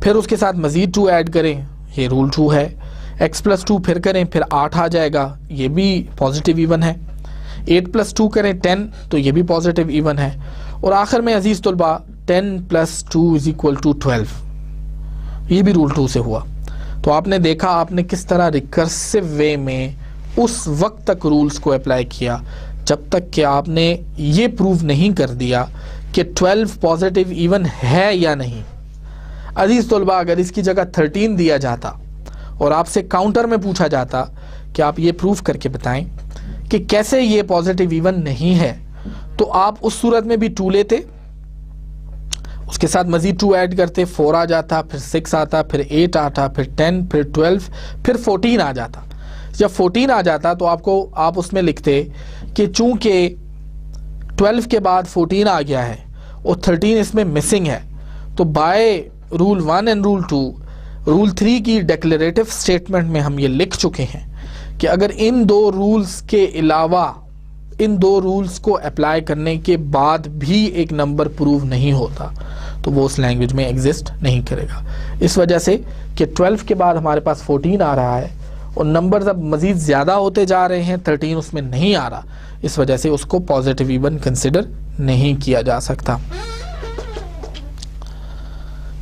फिर उसके साथ मज़ीद 2 ऐड करें, ये रूल 2 है। x + 2 फिर करें, फिर 8 आ जाएगा, ये भी पॉजिटिव इवन है। 8 + 2 करें 10, तो ये भी पॉजिटिव इवन है। और आखिर में अजीज़ तुलबा 10 + 2 = 12, ये भी रूल 2 से हुआ। तो आपने देखा आपने किस तरह रिकर्सिव वे में उस वक्त तक रूल्स को अप्लाई किया जब तक कि आपने ये प्रूव नहीं कर दिया कि 12 पॉजिटिव इवन है या नहीं। अजीज तुलबा अगर इसकी जगह 13 दिया जाता और आपसे काउंटर में पूछा जाता कि आप ये प्रूफ करके बताएं कि कैसे ये पॉजिटिव इवन नहीं है, तो आप उस सूरत में भी 2 लेते, उसके साथ मजीद 2 ऐड करते, 4 आ जाता, फिर 6 आता, फिर 8 आता, फिर 10, फिर 12, फिर 14 आ जाता। जब 14 आ जाता तो आप उसमें लिखते कि चूंकि 12 के बाद 14 आ गया है और 13 इसमें मिसिंग है, तो bye rule 1 and rule 2, rule 3 की डेक्लेरेटिव स्टेटमेंट में हम ये लिख चुके हैं कि अगर इन 2 रूल्स के अलावा इन 2 रूल्स को अप्लाई करने के बाद भी एक नंबर प्रूव नहीं होता तो वो उस लैंग्वेज में एग्जिस्ट नहीं करेगा। इस वजह से कि 12 के बाद हमारे पास 14 आ रहा है और नंबर्स अब मज़ीद ज़्यादा होते जा रहे हैं, 13 उसमें नहीं आ रहा, इस वजह से उसको पॉजिटिव इवन कंसिडर नहीं किया जा सकता।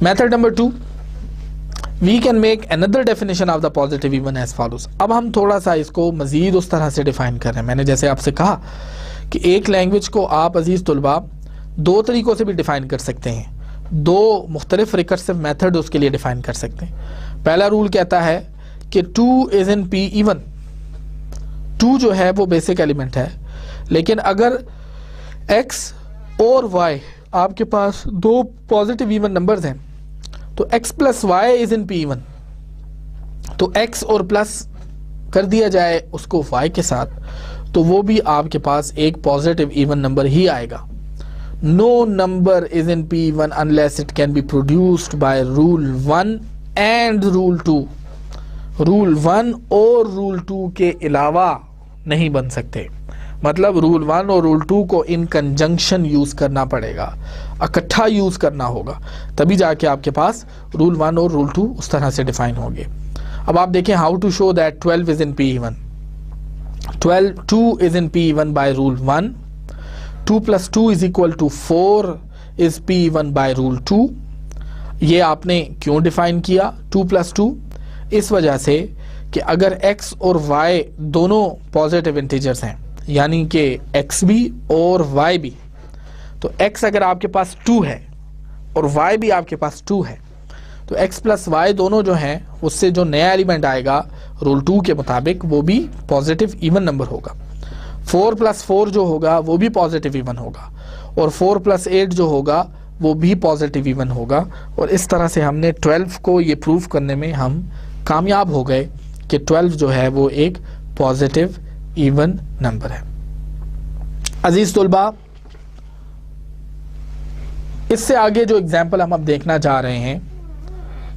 Method number 2, we can make another definition of the positive even as follows. अब हम थोड़ा सा इसको मजीद उस तरह से डिफाइन कर रहे हैं। मैंने जैसे आपसे कहा कि एक लैंग्वेज को आप अजीज तुलबा 2 तरीक़ों से भी डिफाइन कर सकते हैं, 2 मुख्तलिफ रिकर्सिव मेथड उसके लिए डिफाइन कर सकते हैं। पहला रूल कहता है कि 2 इज इन पी इवन। 2 जो है वो बेसिक एलिमेंट है, लेकिन अगर x और y आपके पास 2 पॉजिटिव इवन नंबर्स हैं तो x + y is in P even, तो x और प्लस कर दिया जाए उसको y के साथ तो वो भी आपके पास एक पॉजिटिव इवन नंबर ही आएगा। No number is in P even unless it can be produced by rule 1 and rule 2। Rule 1 और रूल 2 के अलावा नहीं बन सकते, मतलब रूल 1 और रूल 2 को इन कंजंक्शन यूज करना पड़ेगा, इकट्ठा यूज करना होगा, तभी जाके आपके पास रूल 1 और रूल 2 उस तरह से डिफाइन होंगे। अब आप देखें how to show that 12 is in P even. 2 is in P even by rule 1, 2 + 2 = 4 is P even by rule 2। ये आपने क्यों डिफाइन किया 2 + 2? इस वजह से कि अगर x और y दोनों पॉजिटिव इंटीजर्स हैं, यानी कि x भी और y भी, तो x अगर आपके पास 2 है और y भी आपके पास 2 है, तो x प्लस y दोनों जो हैं उससे जो नया एलिमेंट आएगा रूल 2 के मुताबिक वो भी पॉजिटिव इवन नंबर होगा। 4 प्लस 4 जो होगा वो भी पॉजिटिव इवन होगा, और 4 प्लस 8 जो होगा वो भी पॉजिटिव इवन होगा। और इस तरह से हमने 12 को ये प्रूव करने में हम कामयाब हो गए कि 12 जो है वो एक पॉजिटिव इवन नंबर है। अजीज तुलबा, इससे आगे जो एग्जाम्पल हम अब देखना चाह रहे हैं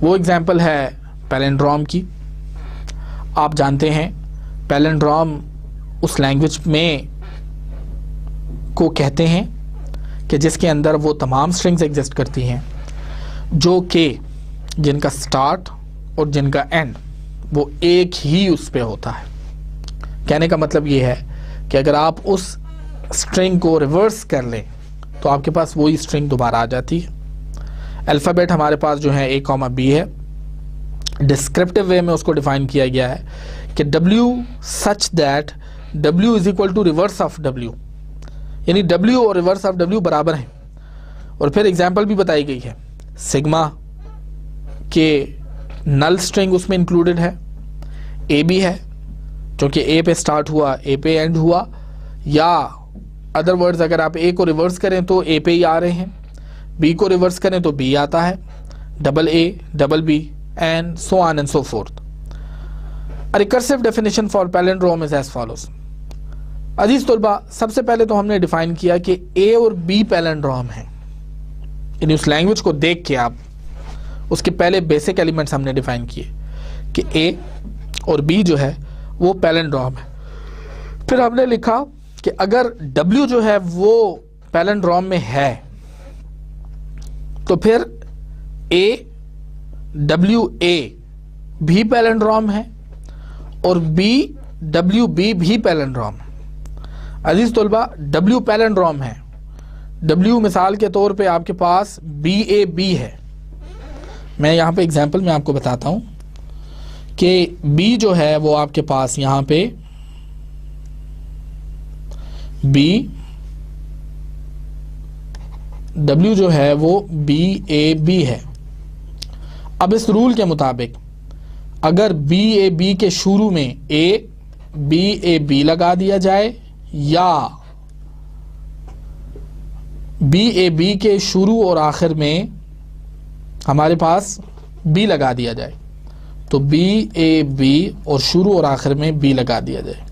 वो एग्जाम्पल है पैलिंड्रोम की। आप जानते हैं पैलिंड्रोम उस लैंग्वेज में को कहते हैं कि जिसके अंदर वो तमाम स्ट्रिंग्स एग्जिस्ट करती हैं जो कि जिनका स्टार्ट और जिनका एंड वो एक ही उस पे होता है। कहने का मतलब ये है कि अगर आप उस स्ट्रिंग को रिवर्स कर लें तो आपके पास वही स्ट्रिंग दोबारा आ जाती है। अल्फ़ाबेट हमारे पास जो है A, B है। डिस्क्रिप्टिव वे में उसको डिफाइन किया गया है कि W such that W is equal to reverse of W, यानी W और रिवर्स ऑफ W बराबर हैं। और फिर एग्जाम्पल भी बताई गई है, सिग्मा के नल स्ट्रिंग उसमें इंक्लूडेड है, A भी है क्योंकि A पे स्टार्ट हुआ A पे एंड हुआ, या अदर वर्ड्स अगर आप A को रिवर्स करें तो A पे ही आ रहे हैं, B को रिवर्स करें तो B आता है, double A double B and so on and so fourth. A recursive definition for palindrome is as follows। अजीज तुलबा, सबसे पहले तो हमने डिफाइन किया कि A और B पैलिंड्रोम है, यानी उस लैंग्वेज को देख के आप उसके पहले बेसिक एलिमेंट्स हमने डिफाइन किए कि A और B जो है वो पैलिंड्रोम है। फिर हमने लिखा कि अगर W जो है वो पैलिंड्रोम में है तो फिर A W A भी पैलिंड्रोम है और B W B भी पैलिंड्रोम है। अजीज तुलबा, W पैलिंड्रोम है। W मिसाल के तौर पे आपके पास B A B है। मैं यहाँ पे एग्जांपल में आपको बताता हूँ कि B जो है वो आपके पास यहाँ पे B, W जो है वो B A B है। अब इस रूल के मुताबिक अगर B A B के शुरू में A B A B लगा दिया जाए या B A B के शुरू और आखिर में हमारे पास B लगा दिया जाए, तो B A B और शुरू और आखिर में B लगा दिया जाए।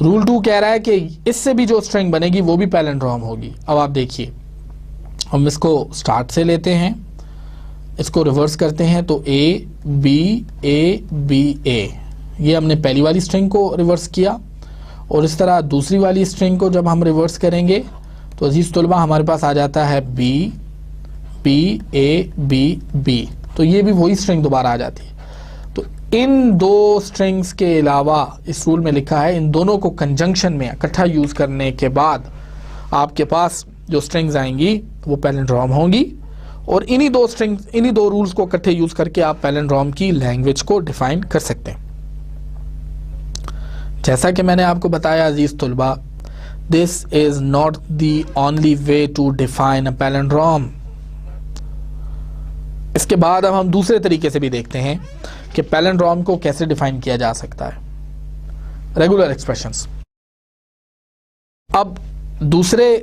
रूल 2 कह रहा है कि इससे भी जो स्ट्रिंग बनेगी वो भी पैलिंड्रोम होगी। अब आप देखिए, हम इसको स्टार्ट से लेते हैं, इसको रिवर्स करते हैं तो A B A B A, ये हमने पहली वाली स्ट्रिंग को रिवर्स किया। और इस तरह दूसरी वाली स्ट्रिंग को जब हम रिवर्स करेंगे तो अजीज तुलबा हमारे पास आ जाता है B B A B B, तो ये भी वही स्ट्रिंग दोबारा आ जाती है। तो इन दो स्ट्रिंग्स के अलावा इस रूल में लिखा है इन दोनों को कंजंक्शन में इकट्ठा यूज करने के बाद आपके पास जो स्ट्रिंग्स आएंगी वो पैलिंड्रोम होंगी। और इन्हीं दो रूल्स को इकट्ठे यूज करके आप पैलिंड्रोम की लैंग्वेज को डिफाइन कर सकते हैं। जैसा कि मैंने आपको बताया अजीज तुलबा, this is not the only way to define a palindrome. इसके बाद अब हम दूसरे तरीके से भी देखते हैं कि पैलिंड्रोम को कैसे डिफाइन किया जा सकता है, रेगुलर एक्सप्रेशंस। अब दूसरे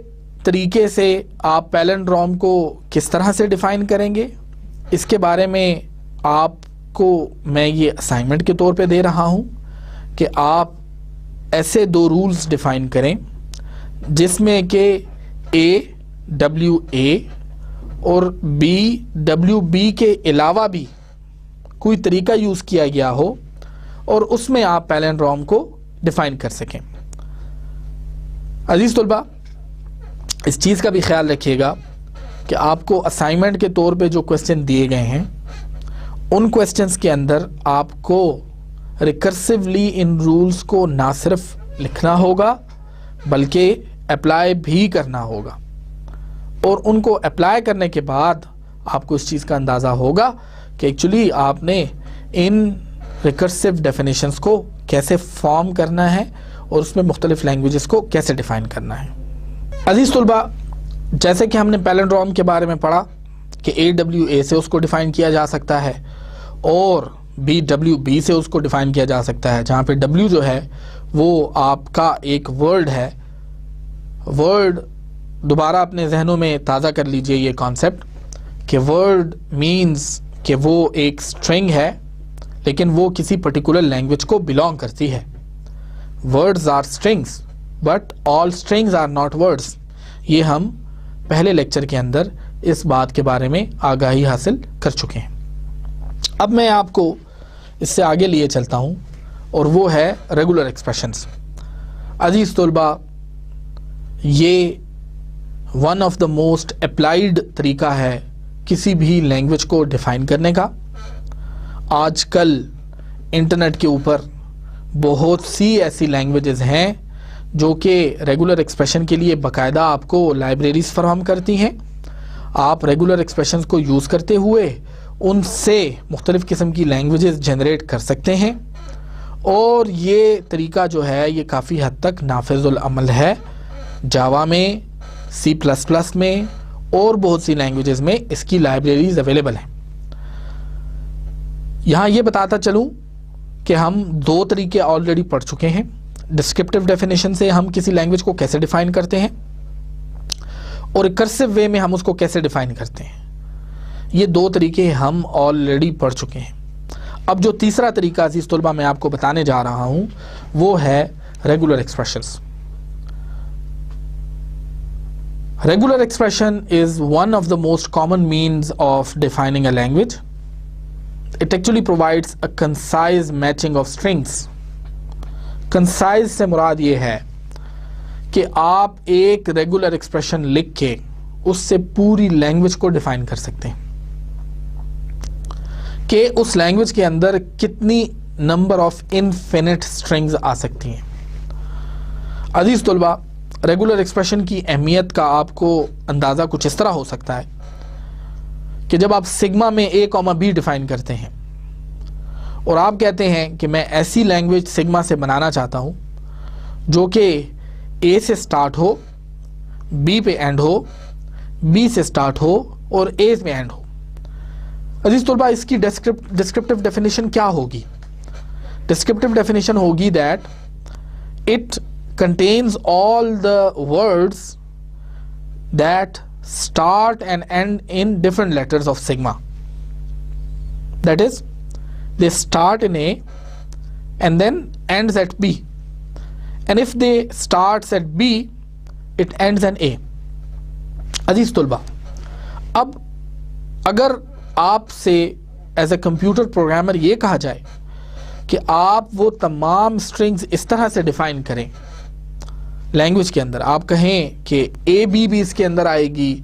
तरीके से आप पैलिंड्रोम को किस तरह से डिफाइन करेंगे, इसके बारे में आपको मैं ये असाइनमेंट के तौर पे दे रहा हूं कि आप ऐसे दो रूल्स डिफाइन करें जिसमें कि A W A और B W B के अलावा भी कोई तरीका यूज किया गया हो और उसमें आप पैलिंड्रोम को डिफाइन कर सकें। अजीज तुलबा, इस चीज़ का भी ख्याल रखिएगा कि आपको असाइनमेंट के तौर पे जो क्वेश्चन दिए गए हैं उन क्वेश्चंस के अंदर आपको रिकर्सिवली इन रूल्स को ना सिर्फ लिखना होगा बल्कि अप्लाई भी करना होगा, और उनको अप्लाई करने के बाद आपको इस चीज़ का अंदाज़ा होगा कि एक्चुअली आपने इन रिकर्सिव डेफिनेशंस को कैसे फॉर्म करना है और उसमें मुख्तलिफ लैंग्वेजेस को कैसे डिफाइन करना है। अजीज तुलबा, जैसे कि हमने पैलिंड्रोम के बारे में पढ़ा कि AWA से उसको डिफाइन किया जा सकता है और BWB से उसको डिफाइन किया जा सकता है, जहाँ पे W जो है वो आपका एक वर्ड है। वर्ड दोबारा अपने जहनों में ताज़ा कर लीजिए ये कॉन्सेप्ट कि वर्ड मीन्स कि वो एक स्ट्रिंग है लेकिन वो किसी पर्टिकुलर लैंग्वेज को बिलोंग करती है। Words are strings but all strings are not words. ये हम पहले लेक्चर के अंदर इस बात के बारे में आगाही हासिल कर चुके हैं। अब मैं आपको इससे आगे लिए चलता हूँ और वो है रेगुलर एक्सप्रेशंस। अजीज तुलबा, ये one of the most applied तरीका है किसी भी लैंग्वेज को डिफाइन करने का। आजकल इंटरनेट के ऊपर बहुत सी ऐसी लैंग्वेजेस हैं जो कि रेगुलर एक्सप्रेशन के लिए बाकायदा आपको लाइब्रेरीज फराहम करती हैं। आप रेगुलर एक्सप्रेशंस को यूज़ करते हुए उनसे मुख्तलिफ़ किस्म की लैंग्वेजेस जनरेट कर सकते हैं और ये तरीका जो है ये काफ़ी हद तक नाफिजुल अमल है। जावा में, C++ में और बहुत सी लैंग्वेजेस में इसकी लाइब्रेरीज अवेलेबल हैं। यहाँ ये बताता चलूँ कि हम दो तरीके ऑलरेडी पढ़ चुके हैं। डिस्क्रिप्टिव डेफिनेशन से हम किसी लैंग्वेज को कैसे डिफाइन करते हैं और रिकर्सिव वे में हम उसको कैसे डिफाइन करते हैं। ये दो तरीके हम ऑलरेडी पढ़ चुके हैं। अब जो तीसरा तरीका अजीज तुलबा मैं आपको बताने जा रहा हूँ वो है regular expressions. Regular expression is one of the most common means of defining a language. It actually provides a concise matching of strings. Concise से मुराद ये है कि आप एक रेगुलर एक्सप्रेशन लिख के उससे पूरी लैंग्वेज को डिफाइन कर सकते हैं कि उस लैंग्वेज के अंदर कितनी नंबर ऑफ इनफिनिट स्ट्रिंग्स आ सकती हैं। अजीज तुलबा, रेगुलर एक्सप्रेशन की अहमियत का आपको अंदाज़ा कुछ इस तरह हो सकता है कि जब आप सिग्मा में A, B डिफाइन करते हैं और आप कहते हैं कि मैं ऐसी लैंग्वेज सिग्मा से बनाना चाहता हूं जो कि A से स्टार्ट हो, B पे एंड हो, B से स्टार्ट हो और A में एंड हो। अजीज तुलबा, इसकी डिस्क्रिप्टिव डेफिनेशन क्या होगी? डिस्क्रिप्टिव डेफिनेशन होगी that it contains all the words that start and end in different letters of sigma. That is, they start in A and then ends at B, and if they starts at B, it ends in A. अजीज तुलबा, अब अगर आपसे as a computer programmer ये कहा जाए कि आप वो तमाम स्ट्रिंग्स इस तरह से डिफाइन करें लैंग्वेज के अंदर, आप कहें कि A, B इसके अंदर आएगी,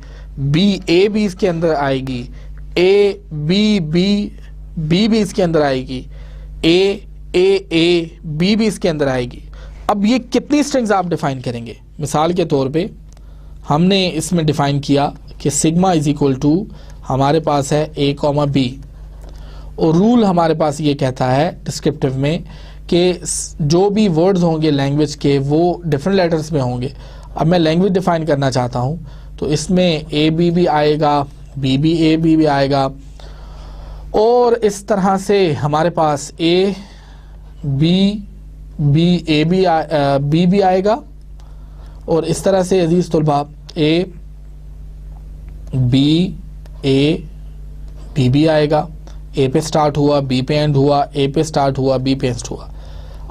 B, A, B इसके अंदर आएगी, A, B इसके अंदर आएगी, A, B इसके अंदर आएगी। अब ये कितनी स्ट्रिंग्स आप डिफाइन करेंगे? मिसाल के तौर पे हमने इसमें डिफाइन किया कि सिग्मा इज इक्वल टू हमारे पास है A, B और रूल हमारे पास ये कहता है डिस्क्रिप्टिव में कि जो भी वर्ड्स होंगे लैंग्वेज के वो डिफरेंट लेटर्स में होंगे। अब मैं लैंग्वेज डिफाइन करना चाहता हूँ तो इसमें A, B आएगा, B, A, B आएगा और इस तरह से हमारे पास A, B, A, B आएगा और इस तरह से अजीज तुलबा A, B आएगा। A पे स्टार्ट हुआ, B पे एंड हुआ, A पे स्टार्ट हुआ, B पे एंड हुआ।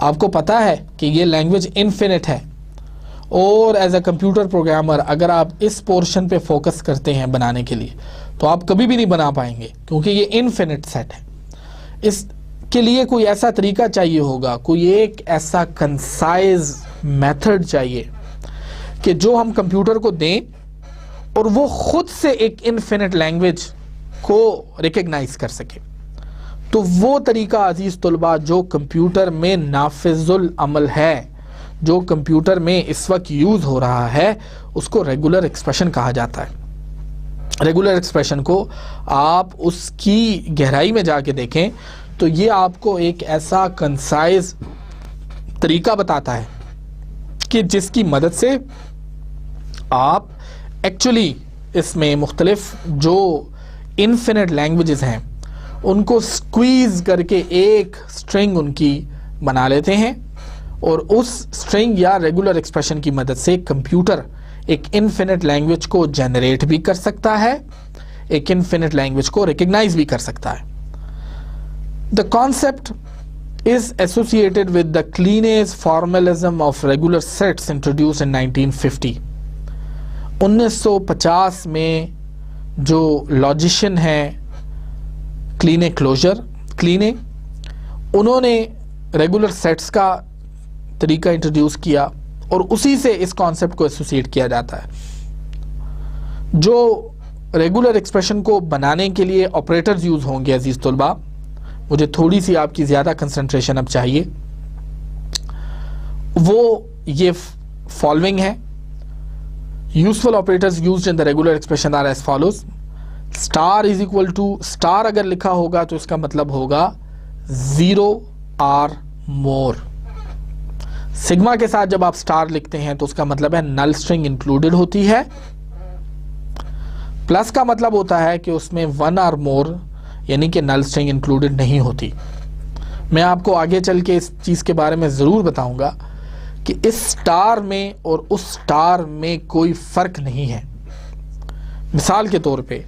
आपको पता है कि ये लैंग्वेज इनफिनिट है और एज अ कंप्यूटर प्रोग्रामर अगर आप इस पोर्शन पे फोकस करते हैं बनाने के लिए तो आप कभी भी नहीं बना पाएंगे क्योंकि ये इनफिनिट सेट है। इसके लिए कोई ऐसा तरीका चाहिए होगा, कोई एक ऐसा कंसाइज मेथड चाहिए कि जो हम कंप्यूटर को दें और वो खुद से एक इनफिनिट लैंग्वेज को रिकग्नाइज कर सके। तो वो तरीका अजीज तुलबा जो कंप्यूटर में नाफिजुल अमल है, जो कंप्यूटर में इस वक्त यूज हो रहा है, उसको रेगुलर एक्सप्रेशन कहा जाता है। रेगुलर एक्सप्रेशन को आप उसकी गहराई में जाके देखें तो ये आपको एक ऐसा कंसाइज तरीका बताता है कि जिसकी मदद से आप एक्चुअली इसमें मुख्तलिफ जो इन्फिनिट लैंग्वेजेस हैं उनको स्क्वीज करके एक स्ट्रिंग उनकी बना लेते हैं, और उस स्ट्रिंग या रेगुलर एक्सप्रेशन की मदद से कंप्यूटर एक इन्फिनिट लैंग्वेज को जनरेट भी कर सकता है, एक इन्फिनिट लैंग्वेज को रिकग्नाइज भी कर सकता है। The concept is associated with the Clean's formalism of regular sets introduced in 1950। 1950 में जो लॉजिशियन है क्लीने, उन्होंने रेगुलर सेट्स का तरीका इंट्रोड्यूस किया और उसी से इस कॉन्सेप्ट को एसोसिएट किया जाता है। जो रेगुलर एक्सप्रेशन को बनाने के लिए ऑपरेटर्स यूज होंगे अजीज तुलबा, मुझे थोड़ी सी आपकी ज्यादा कंसंट्रेशन अब चाहिए, वो ये फॉलोइंग है। Useful operators used in the regular expression are as follows. Star is equal to, star अगर लिखा होगा तो इसका मतलब होगा 0 or मोर। सिग्मा के साथ जब आप स्टार लिखते हैं तो उसका मतलब है नल स्ट्रिंग इंक्लूडेड होती है। प्लस का मतलब होता है कि उसमें 1 or मोर यानी कि नल स्ट्रिंग इंक्लूडेड नहीं होती। मैं आपको आगे चल के इस चीज़ के बारे में ज़रूर बताऊंगा कि इस स्टार में और उस स्टार में कोई फ़र्क नहीं है। मिसाल के तौर पे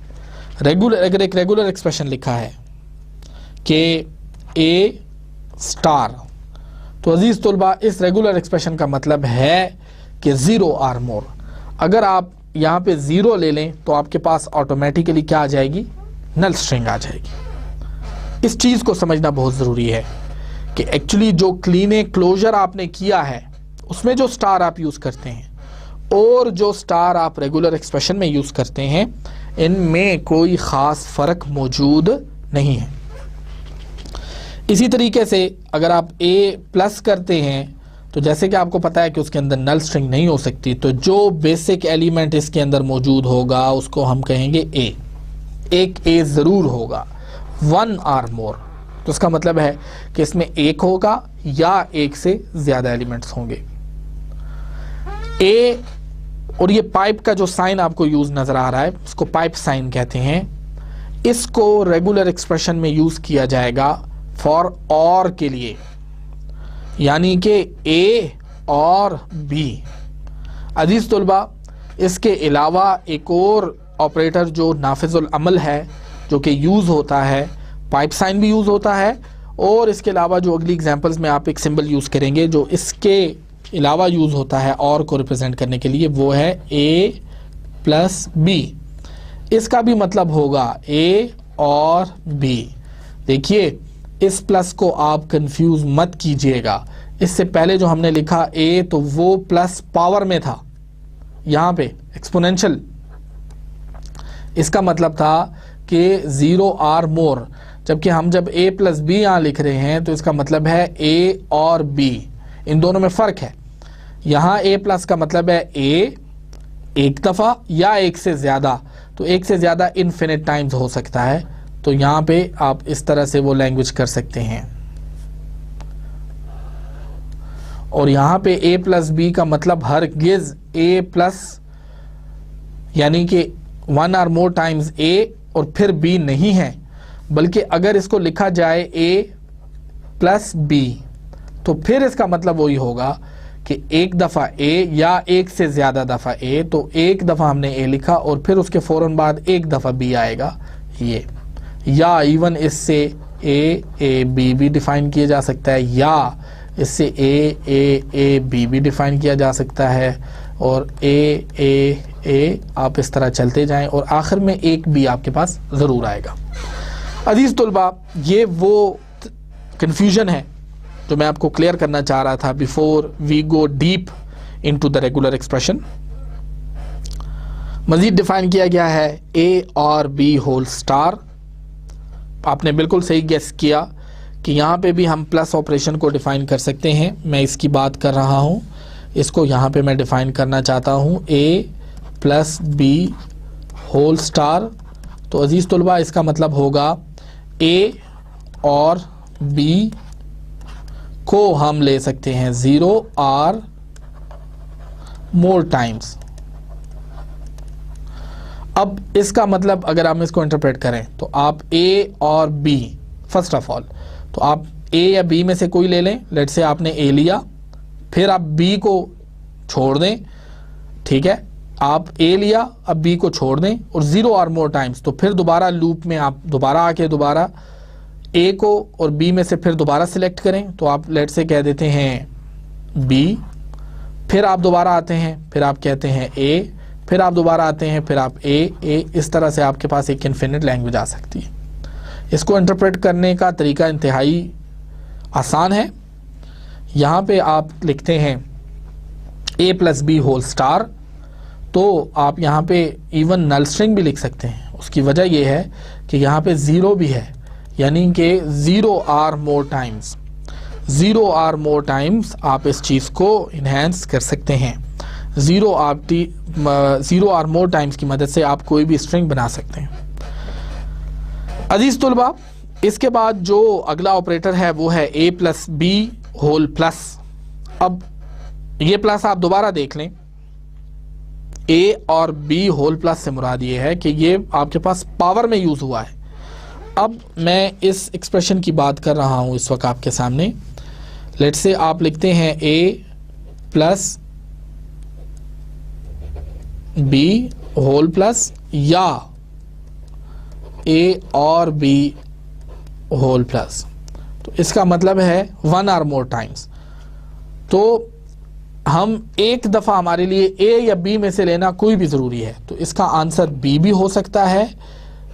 अगर एक रेगुलर एक्सप्रेशन लिखा है कि ए स्टार, तो अजीज़ तुलबा इस रेगुलर एक्सप्रेशन का मतलब है कि 0 or मोर। अगर आप यहाँ पे 0 ले लें तो आपके पास ऑटोमेटिकली क्या आ जाएगी, नल स्ट्रिंग आ जाएगी। इस चीज को समझना बहुत जरूरी है कि एक्चुअली जो क्लीन क्लोजर आपने किया है उसमें जो स्टार आप यूज करते हैं और जो स्टार आप रेगुलर एक्सप्रेशन में यूज करते हैं, इनमें कोई खास फर्क मौजूद नहीं है। इसी तरीके से अगर आप ए प्लस करते हैं तो जैसे कि आपको पता है कि उसके अंदर नल स्ट्रिंग नहीं हो सकती, तो जो बेसिक एलिमेंट इसके अंदर मौजूद होगा उसको हम कहेंगे ए। एक ए जरूर होगा, 1 or मोर, तो इसका मतलब है कि इसमें एक होगा या एक से ज्यादा एलिमेंट्स होंगे। ए और ये पाइप का जो साइन आपको यूज नजर आ रहा है इसको पाइप साइन कहते हैं। इसको रेगुलर एक्सप्रेशन में यूज किया जाएगा फॉर और के लिए, यानी कि ए और बी। अजीज तुलबा, इसके अलावा एक और ऑपरेटर जो नाफिजुल अमल है जो कि यूज होता है, पाइप साइन भी यूज होता है, और इसके अलावा जो अगली एग्जांपल्स में आप एक सिंबल यूज करेंगे जो इसके अलावा यूज होता है और को रिप्रेजेंट करने के लिए, वो है ए प्लस बी। इसका भी मतलब होगा ए और बी। देखिए इस प्लस को आप कंफ्यूज मत कीजिएगा, इससे पहले जो हमने लिखा ए तो वो प्लस पावर में था, यहाँ पे एक्सपोनेंशियल। इसका मतलब था कि 0 or मोर, जबकि हम जब a प्लस बी यहाँ लिख रहे हैं तो इसका मतलब है a और b, इन दोनों में फ़र्क है। यहाँ a प्लस का मतलब है a एक दफ़ा या एक से ज़्यादा, तो एक से ज़्यादा इन्फिनिट टाइम्स हो सकता है, तो यहाँ पे आप इस तरह से वो लैंग्वेज कर सकते हैं। और यहाँ पे a प्लस बी का मतलब हरगिज़ a प्लस यानी कि 1 or मोर टाइम्स a और फिर b नहीं है, बल्कि अगर इसको लिखा जाए a प्लस b तो फिर इसका मतलब वही होगा कि एक दफ़ा a या एक से ज़्यादा दफ़ा a, तो एक दफ़ा हमने a लिखा और फिर उसके फ़ौरन बाद एक दफ़ा b आएगा ये, या इवन इससे a b भी डिफ़ाइन किया जा सकता है, या इससे a b भी डिफ़ाइन किया जा सकता है, और a आप इस तरह चलते जाएं और आखिर में एक भी आपके पास ज़रूर आएगा। अजीज़ तुलबा, ये वो कन्फ्यूजन है जो मैं आपको क्लियर करना चाह रहा था before we go deep into the regular expression. मज़ीद डिफ़ाइन किया गया है ए और बी होल स्टार। आपने बिल्कुल सही गेस किया कि यहाँ पे भी हम प्लस ऑपरेशन को डिफ़ाइन कर सकते हैं, मैं इसकी बात कर रहा हूँ। इसको यहाँ पे मैं डिफ़ाइन करना चाहता हूँ a plus b whole star. तो अजीज़ तुलबा, इसका मतलब होगा a और बी को हम ले सकते हैं 0 और मोर टाइम्स। अब इसका मतलब अगर हम इसको इंटरप्रेट करें तो आप ए और बी, फर्स्ट ऑफ ऑल तो आप ए या बी में से कोई ले लें। लेट से आपने ए लिया, फिर आप बी को छोड़ दें, ठीक है, आप ए लिया अब बी को छोड़ दें और 0 और मोर टाइम्स, तो फिर दोबारा लूप में आप दोबारा आके दोबारा ए को और बी में से फिर दोबारा सिलेक्ट करें। तो आप लेट से कह देते हैं बी, फिर आप दोबारा आते हैं, फिर आप कहते हैं ए, फिर आप दोबारा आते हैं, फिर आप ए। इस तरह से आपके पास एक इन्फिनिट लैंग्वेज आ सकती है। इसको इंटरप्रेट करने का तरीका इंतहाई आसान है। यहाँ पे आप लिखते हैं a plus b whole star, तो आप यहाँ पे इवन नल स्ट्रिंग भी लिख सकते हैं। उसकी वजह यह है कि यहाँ पे 0 भी है, यानी कि 0 or more times, 0 or more times आप इस चीज़ को इन्हेंस कर सकते हैं। 0 आर मोर टाइम्स की मदद से आप कोई भी स्ट्रिंग बना सकते हैं। अजीज तुलबा, इसके बाद जो अगला ऑपरेटर है वो है a plus b whole plus. अब ये प्लस आप दोबारा देख लें, a और b होल प्लस से मुराद ये है कि ये आपके पास पावर में यूज हुआ है। अब मैं इस एक्सप्रेशन की बात कर रहा हूं इस वक्त आपके सामने। लेट से आप लिखते हैं a plus b whole plus या a और b होल प्लस, तो इसका मतलब है 1 और मोर टाइम्स। तो हम एक दफ़ा हमारे लिए a या b में से लेना कोई भी ज़रूरी है, तो इसका आंसर b भी हो सकता है,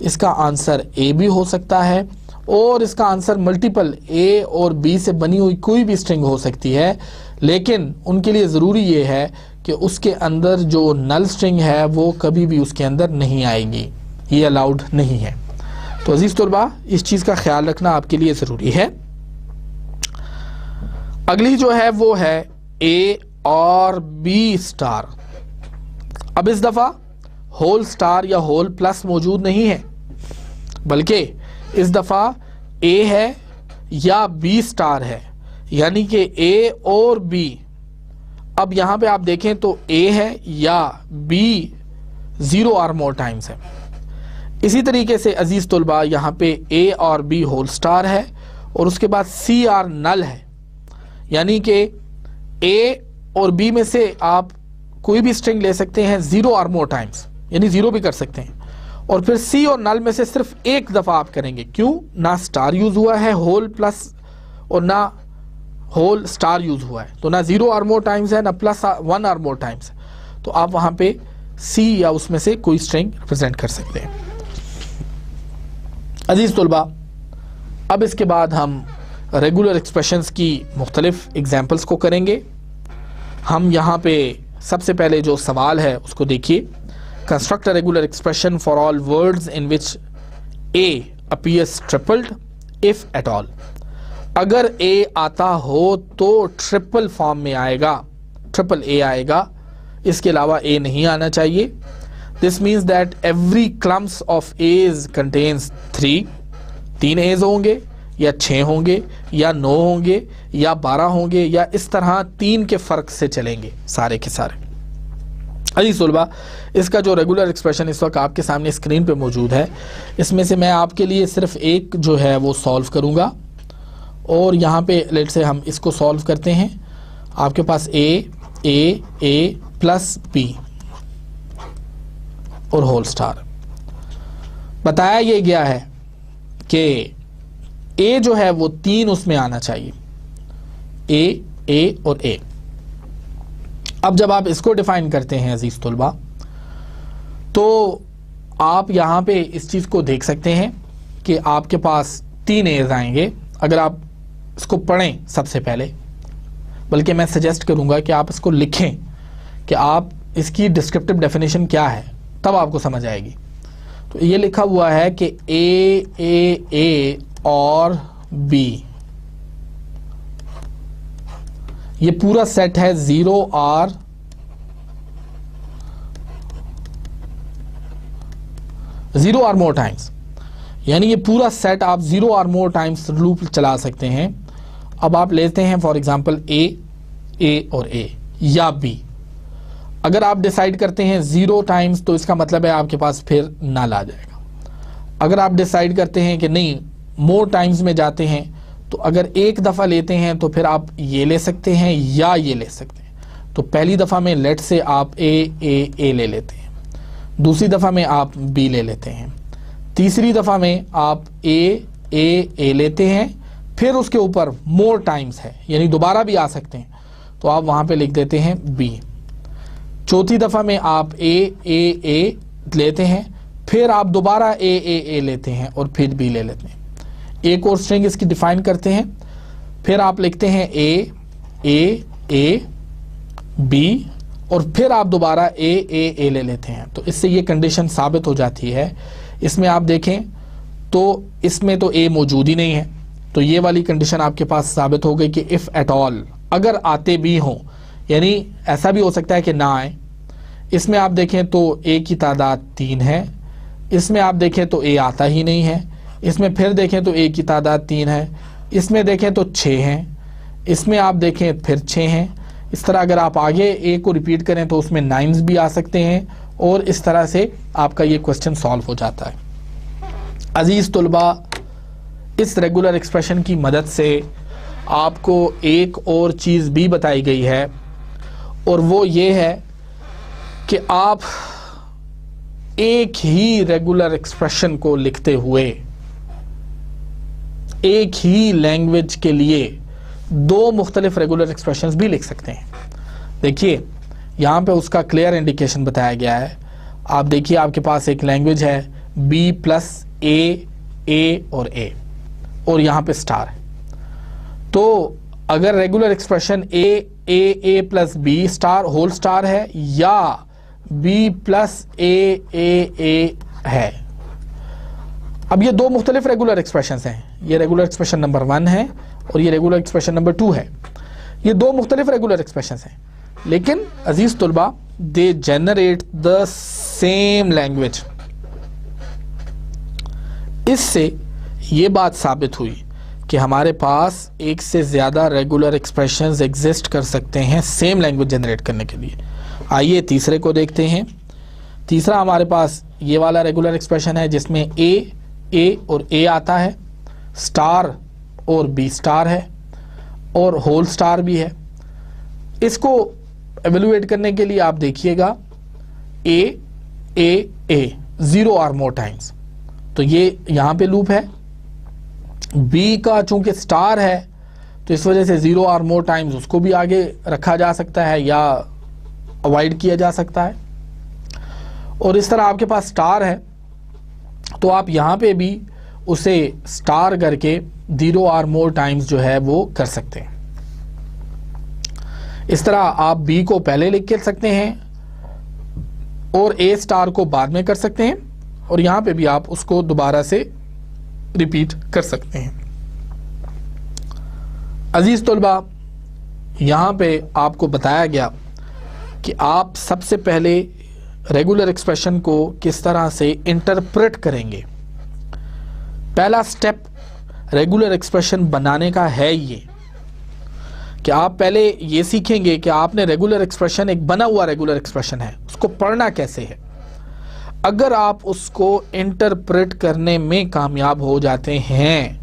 इसका आंसर a भी हो सकता है, और इसका आंसर मल्टीपल a और b से बनी हुई कोई भी स्ट्रिंग हो सकती है। लेकिन उनके लिए ज़रूरी ये है कि उसके अंदर जो नल स्ट्रिंग है वो कभी भी उसके अंदर नहीं आएगी, ये अलाउड नहीं है। तो अजीज तुलबा, इस चीज़ का ख्याल रखना आपके लिए ज़रूरी है। अगली जो है वो है a और b स्टार। अब इस दफ़ा होल स्टार या होल प्लस मौजूद नहीं है, बल्कि इस दफ़ा a है या b स्टार है, यानी कि a और b। अब यहाँ पे आप देखें तो a है या b 0 और मोर टाइम्स है। इसी तरीके से अजीज तुलबा यहाँ पे a और b होल स्टार है और उसके बाद c और नल है, यानी कि a और b में से आप कोई भी स्ट्रिंग ले सकते हैं 0 और मोर टाइम्स, यानी 0 भी कर सकते हैं। और फिर c और नल में से सिर्फ एक दफ़ा आप करेंगे, क्यों? ना स्टार यूज हुआ है होल प्लस और ना होल स्टार यूज हुआ है, तो ना 0 और मोर टाइम्स है ना प्लस 1 और मोर टाइम्स है, तो आप वहां पे c या उसमें से कोई स्ट्रिंग रिप्रेजेंट कर सकते हैं। अजीज तुलबा, अब इसके बाद हम रेगुलर एक्सप्रेशंस की मुख्तलिफ एग्जाम्पल्स को करेंगे। हम यहाँ पे सबसे पहले जो सवाल है उसको देखिए। Construct a regular expression for all words in which a appears tripled if at all. अगर a आता हो तो ट्रिपल फॉर्म में आएगा, ट्रिपल a आएगा, इसके अलावा a नहीं आना चाहिए। This means that every clumps of a's contains 3 a's होंगे या 6 होंगे या 9 होंगे या 12 होंगे, या इस तरह 3 के फ़र्क से चलेंगे सारे के सारे। अजी सुलबा, इसका जो रेगुलर एक्सप्रेशन इस वक्त आपके सामने स्क्रीन पे मौजूद है, इसमें से मैं आपके लिए सिर्फ एक जो है वो सॉल्व करूँगा, और यहाँ पे लेट से हम इसको सॉल्व करते हैं। आपके पास a प्लस b और होल स्टार बताया ये गया है कि a जो है वो 3 उसमें आना चाहिए, a और a। अब जब आप इसको डिफाइन करते हैं अजीज तुलबा, तो आप यहाँ पे इस चीज़ को देख सकते हैं कि आपके पास 3 एज आएंगे। अगर आप इसको पढ़ें सबसे पहले, बल्कि मैं सजेस्ट करूँगा कि आप इसको लिखें कि आप इसकी डिस्क्रिप्टिव डेफिनेशन क्या है, तब आपको समझ आएगी। तो ये लिखा हुआ है कि a और b, ये पूरा सेट है 0 और मोर टाइम्स, यानी ये पूरा सेट आप 0 और मोर टाइम्स लूप चला सकते हैं। अब आप लेते हैं फॉर एग्जांपल ए और ए या बी। अगर आप डिसाइड करते हैं 0 टाइम्स तो इसका मतलब है आपके पास फिर नल आ जाएगा। अगर आप डिसाइड करते हैं कि नहीं मोर टाइम्स में जाते हैं तो अगर एक दफ़ा लेते हैं तो फिर आप ये ले सकते हैं या ये ले सकते हैं। तो पहली दफ़ा में लेट से आप ए ले लेते हैं, दूसरी दफ़ा में आप बी ले लेते हैं, तीसरी दफ़ा में आप ए लेते हैं, फिर उसके ऊपर मोर टाइम्स है यानी दोबारा भी आ सकते हैं तो आप वहाँ पे लिख देते हैं बी। चौथी दफ़ा में आप ए लेते हैं, फिर आप दोबारा ए लेते हैं और फिर बी ले लेते हैं। एक और स्ट्रिंग इसकी डिफाइन करते हैं, फिर आप लिखते हैं ए बी और फिर आप दोबारा ए ले लेते हैं। तो इससे ये कंडीशन साबित हो जाती है। इसमें आप देखें तो इसमें तो ए मौजूद ही नहीं है, तो ये वाली कंडीशन आपके पास साबित हो गई कि इफ़ एट ऑल अगर आते भी हों, यानी ऐसा भी हो सकता है कि ना आए। इसमें आप देखें तो ए की तादाद 3 है, इसमें आप देखें तो ए आता ही नहीं है, इसमें फिर देखें तो ए की तादाद 3 है, इसमें देखें तो 6 हैं, इसमें आप देखें फिर 6 हैं। इस तरह अगर आप आगे ए को रिपीट करें तो उसमें 9s भी आ सकते हैं और इस तरह से आपका ये क्वेश्चन सॉल्व हो जाता है। अजीज़ तुलबा, इस रेगुलर एक्सप्रेशन की मदद से आपको एक और चीज़ भी बताई गई है और वो ये है कि आप एक ही रेगुलर एक्सप्रेशन को लिखते हुए एक ही लैंग्वेज के लिए 2 मुख्तलिफ रेगुलर एक्सप्रेशंस भी लिख सकते हैं। देखिए यहाँ पे उसका क्लियर इंडिकेशन बताया गया है। आप देखिए आपके पास एक लैंग्वेज है B प्लस ए और यहाँ पे स्टार है। तो अगर regular expression a plus b star whole star है या B प्लस ए है। अब ये 2 मुख्तलिफ रेगुलर एक्सप्रेशंस हैं। ये रेगुलर एक्सप्रेशन नंबर 1 है और ये रेगुलर एक्सप्रेशन नंबर 2 है। ये 2 मुख्तलिफ रेगुलर एक्सप्रेशंस हैं, लेकिन अजीज तुलबा they generate the same language. इससे ये बात साबित हुई कि हमारे पास एक से ज़्यादा रेगुलर एक्सप्रेशंस एग्जिस्ट कर सकते हैं सेम लैंग्वेज जनरेट करने के लिए। आइए तीसरे को देखते हैं। तीसरा हमारे पास ये वाला रेगुलर एक्सप्रेशन है जिसमें ए और ए आता है, स्टार और बी स्टार है और होल स्टार भी है। इसको एवेलुएट करने के लिए आप देखिएगा ए 0 और मोर टाइम्स, तो ये यहाँ पे लूप है। बी का चूंकि स्टार है तो इस वजह से 0 और मोर टाइम्स उसको भी आगे रखा जा सकता है या अवॉइड किया जा सकता है। और इस तरह आपके पास स्टार है तो आप यहाँ पे भी उसे स्टार करके 0 और मोर टाइम्स जो है वो कर सकते हैं। इस तरह आप बी को पहले लिख के सकते हैं और ए स्टार को बाद में कर सकते हैं और यहाँ पे भी आप उसको दोबारा से रिपीट कर सकते हैं। अजीज तुलबा, यहाँ पे आपको बताया गया कि आप सबसे पहले रेगुलर एक्सप्रेशन को किस तरह से इंटरप्रेट करेंगे। पहला स्टेप रेगुलर एक्सप्रेशन बनाने का है ये कि आप पहले ये सीखेंगे कि आपने रेगुलर एक्सप्रेशन, एक बना हुआ रेगुलर एक्सप्रेशन है, उसको पढ़ना कैसे है। अगर आप उसको इंटरप्रेट करने में कामयाब हो जाते हैं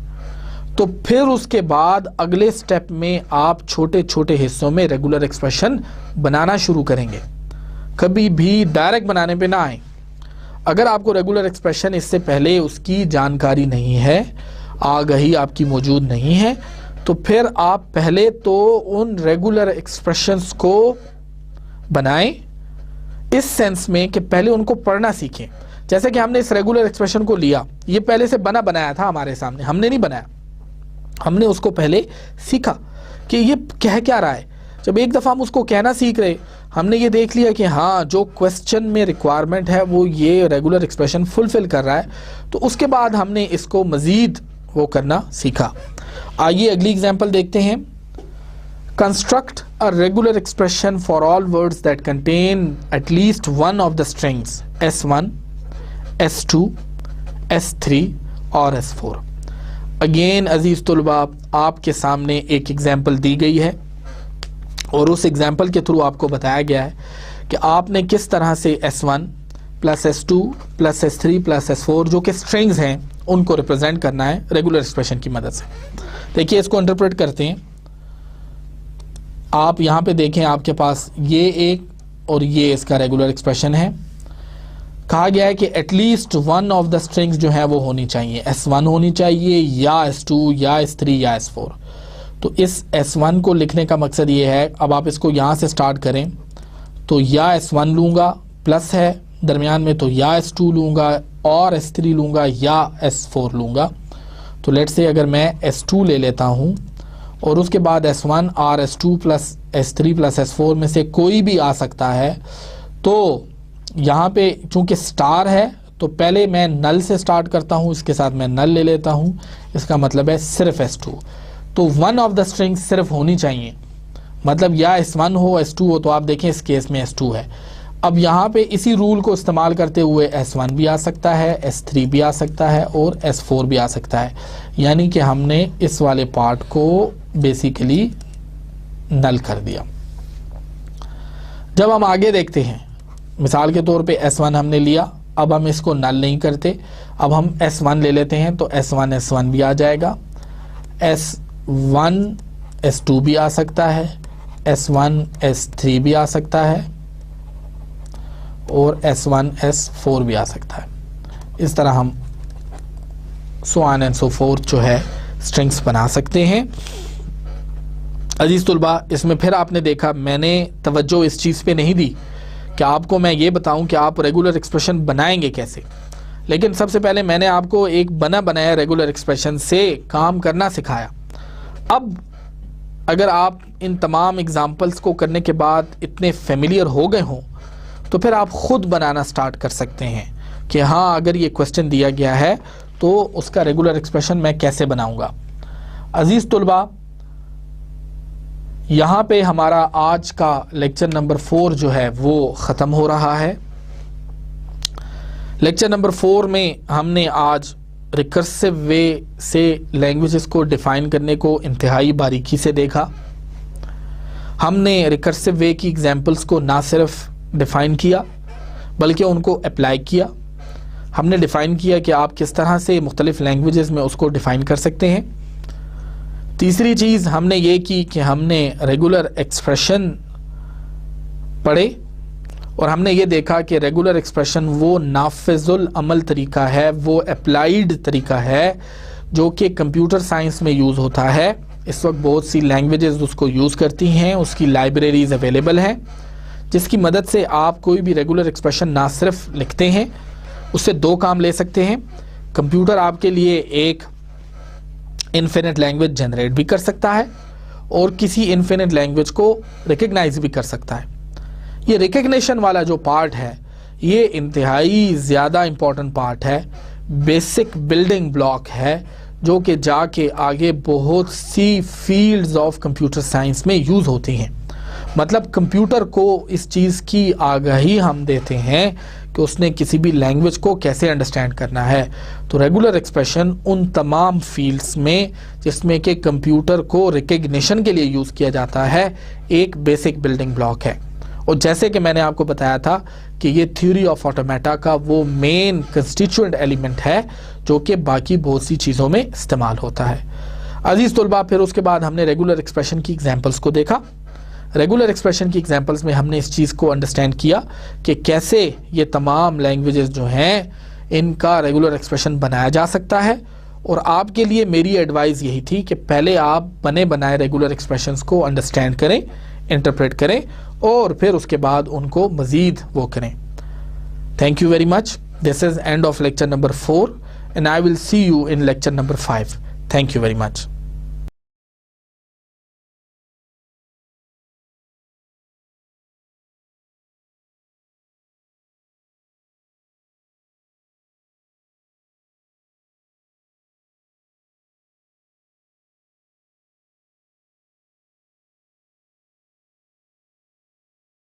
तो फिर उसके बाद अगले स्टेप में आप छोटे छोटे हिस्सों में रेगुलर एक्सप्रेशन बनाना शुरू करेंगे। कभी भी डायरेक्ट बनाने पे ना आए। अगर आपको रेगुलर एक्सप्रेशन इससे पहले उसकी जानकारी नहीं है, आगाही आपकी मौजूद नहीं है, तो फिर आप पहले तो उन रेगुलर एक्सप्रेशंस को बनाएं, इस सेंस में कि पहले उनको पढ़ना सीखें। जैसे कि हमने इस रेगुलर एक्सप्रेशन को लिया, ये पहले से बनाया था हमारे सामने, हमने नहीं बनाया, हमने उसको पहले सीखा कि ये कह क्या रहा है। जब एक दफ़ा हम उसको कहना सीख रहे, हमने ये देख लिया कि हाँ जो क्वेश्चन में रिक्वायरमेंट है वो ये रेगुलर एक्सप्रेशन फुलफिल कर रहा है, तो उसके बाद हमने इसको मज़ीद वो करना सीखा। आइए अगली एग्जांपल देखते हैं। Construct a regular expression for all words that contain at least one of the strings S1, S2, S3 और S4। अगेन अजीज तुलबा, आपके सामने एक एग्जाम्पल दी गई है और उस एग्जाम्पल के थ्रू आपको बताया गया है कि आपने किस तरह से S1 plus S2 plus S3 plus S4 जो कि स्ट्रिंग्स हैं उनको रिप्रेजेंट करना है रेगुलर एक्सप्रेशन की मदद से। देखिए इसको इंटरप्रेट करते हैं। आप यहाँ पे देखें, आपके पास ये एक और ये इसका रेगुलर एक्सप्रेशन है। कहा गया है कि at least one of the strings जो है वो होनी चाहिए, S1 होनी चाहिए या S2 या S3 या S4। तो इस S1 को लिखने का मकसद ये है, अब आप इसको यहाँ से स्टार्ट करें तो या S1 लूँगा, प्लस है दरमियान में तो या S2 लूँगा और S3 लूँगा या S4 लूँगा। तो लेट्स से अगर मैं S2 ले लेता हूँ और उसके बाद S1 और S2 plus S3 plus S4 में से कोई भी आ सकता है, तो यहाँ पे चूंकि स्टार है तो पहले मैं नल से स्टार्ट करता हूँ, इसके साथ मैं नल ले लेता हूँ, इसका मतलब है सिर्फ S2। तो वन ऑफ द स्ट्रिंग्स सिर्फ होनी चाहिए, मतलब या S1 हो S2 हो। तो आप देखें इस केस में S2 है। अब यहाँ पे इसी रूल को इस्तेमाल करते हुए S1 भी आ सकता है, S3 भी आ सकता है और S4 भी आ सकता है, यानी कि हमने इस वाले पार्ट को बेसिकली नल कर दिया। जब हम आगे देखते हैं, मिसाल के तौर पे S1 हमने लिया, अब हम इसको नल नहीं करते, अब हम S1 ले लेते हैं तो S1 भी आ जाएगा, S1 S2 भी आ सकता है, S1 S3 भी आ सकता है और S1 S4 भी आ सकता है। इस तरह हम so on and so forth जो है स्ट्रिंग्स बना सकते हैं। अजीज तुलबा, इसमें फिर आपने देखा मैंने तवज्जो इस चीज़ पे नहीं दी कि आपको मैं ये बताऊं कि आप रेगुलर एक्सप्रेशन बनाएंगे कैसे, लेकिन सबसे पहले मैंने आपको एक बना बनाया रेगुलर एक्सप्रेशन से काम करना सिखाया। अब अगर आप इन तमाम एग्जाम्पल्स को करने के बाद इतने फेमिलियर हो गए हों तो फिर आप खुद बनाना स्टार्ट कर सकते हैं कि हाँ, अगर ये क्वेश्चन दिया गया है तो उसका रेगुलर एक्सप्रेशन मैं कैसे बनाऊंगा। अजीज तुलबा, यहाँ पे हमारा आज का लेक्चर नंबर 4 जो है वो ख़त्म हो रहा है। लेक्चर नंबर 4 में हमने आज रिकर्सिव वे से लैंग्वेजेस को डिफ़ाइन करने को इंतहाई बारीकी से देखा। हमने रिकर्सिव वे की एग्जांपल्स को ना सिर्फ डिफ़ाइन किया बल्कि उनको अप्लाई किया। हमने डिफ़ाइन किया कि आप किस तरह से मुख्तलिफ लैंग्वेजेस में उसको डिफ़ाइन कर सकते हैं। तीसरी चीज़ हमने ये की कि हमने रेगुलर एक्सप्रेशन पढ़े और हमने ये देखा कि रेगुलर एक्सप्रेशन वो नाफिजुल अमल तरीका है, वो अप्लाइड तरीका है जो कि कंप्यूटर साइंस में यूज़ होता है। इस वक्त बहुत सी लैंग्वेजेस उसको यूज़ करती हैं, उसकी लाइब्रेरीज अवेलेबल हैं जिसकी मदद से आप कोई भी रेगुलर एक्सप्रेशन ना सिर्फ लिखते हैं, उससे दो काम ले सकते हैं। कंप्यूटर आपके लिए एक इनफिनिट लैंग्वेज जनरेट भी कर सकता है और किसी इनफिनिट लैंग्वेज को रिकग्नाइज भी कर सकता है। ये रिकग्निशन वाला जो पार्ट है ये इंतहाई ज़्यादा इम्पॉर्टेंट पार्ट है, बेसिक बिल्डिंग ब्लॉक है जो कि जाके आगे बहुत सी फील्ड्स ऑफ कंप्यूटर साइंस में यूज़ होती हैं। मतलब कंप्यूटर को इस चीज़ की आगाही हम देते हैं कि उसने किसी भी लैंग्वेज को कैसे अंडरस्टैंड करना है। तो रेगुलर एक्सप्रेशन उन तमाम फील्ड्स में जिसमें कि कंप्यूटर को रिकग्निशन के लिए यूज़ किया जाता है एक बेसिक बिल्डिंग ब्लॉक है। और जैसे कि मैंने आपको बताया था कि ये थ्योरी ऑफ ऑटोमेटा का वो मेन कंस्टिट्यूएंट एलिमेंट है जो कि बाकी बहुत सी चीज़ों में इस्तेमाल होता है। अजीज़ तुलबा, फिर उसके बाद हमने रेगुलर एक्सप्रेशन की एग्जांपल्स को देखा। रेगुलर एक्सप्रेशन की एग्जांपल्स में हमने इस चीज़ को अंडरस्टैंड किया कि कैसे ये तमाम लैंग्वेजेस जो हैं इनका रेगुलर एक्सप्रेशन बनाया जा सकता है। और आपके लिए मेरी एडवाइस यही थी कि पहले आप बने बनाए रेगुलर एक्सप्रेशंस को अंडरस्टैंड करें, इंटरप्रेट करें और फिर उसके बाद उनको मज़ीद वो करें। Thank you very much. This is end of lecture number 4 and I will see you in lecture number 5। Thank you very much.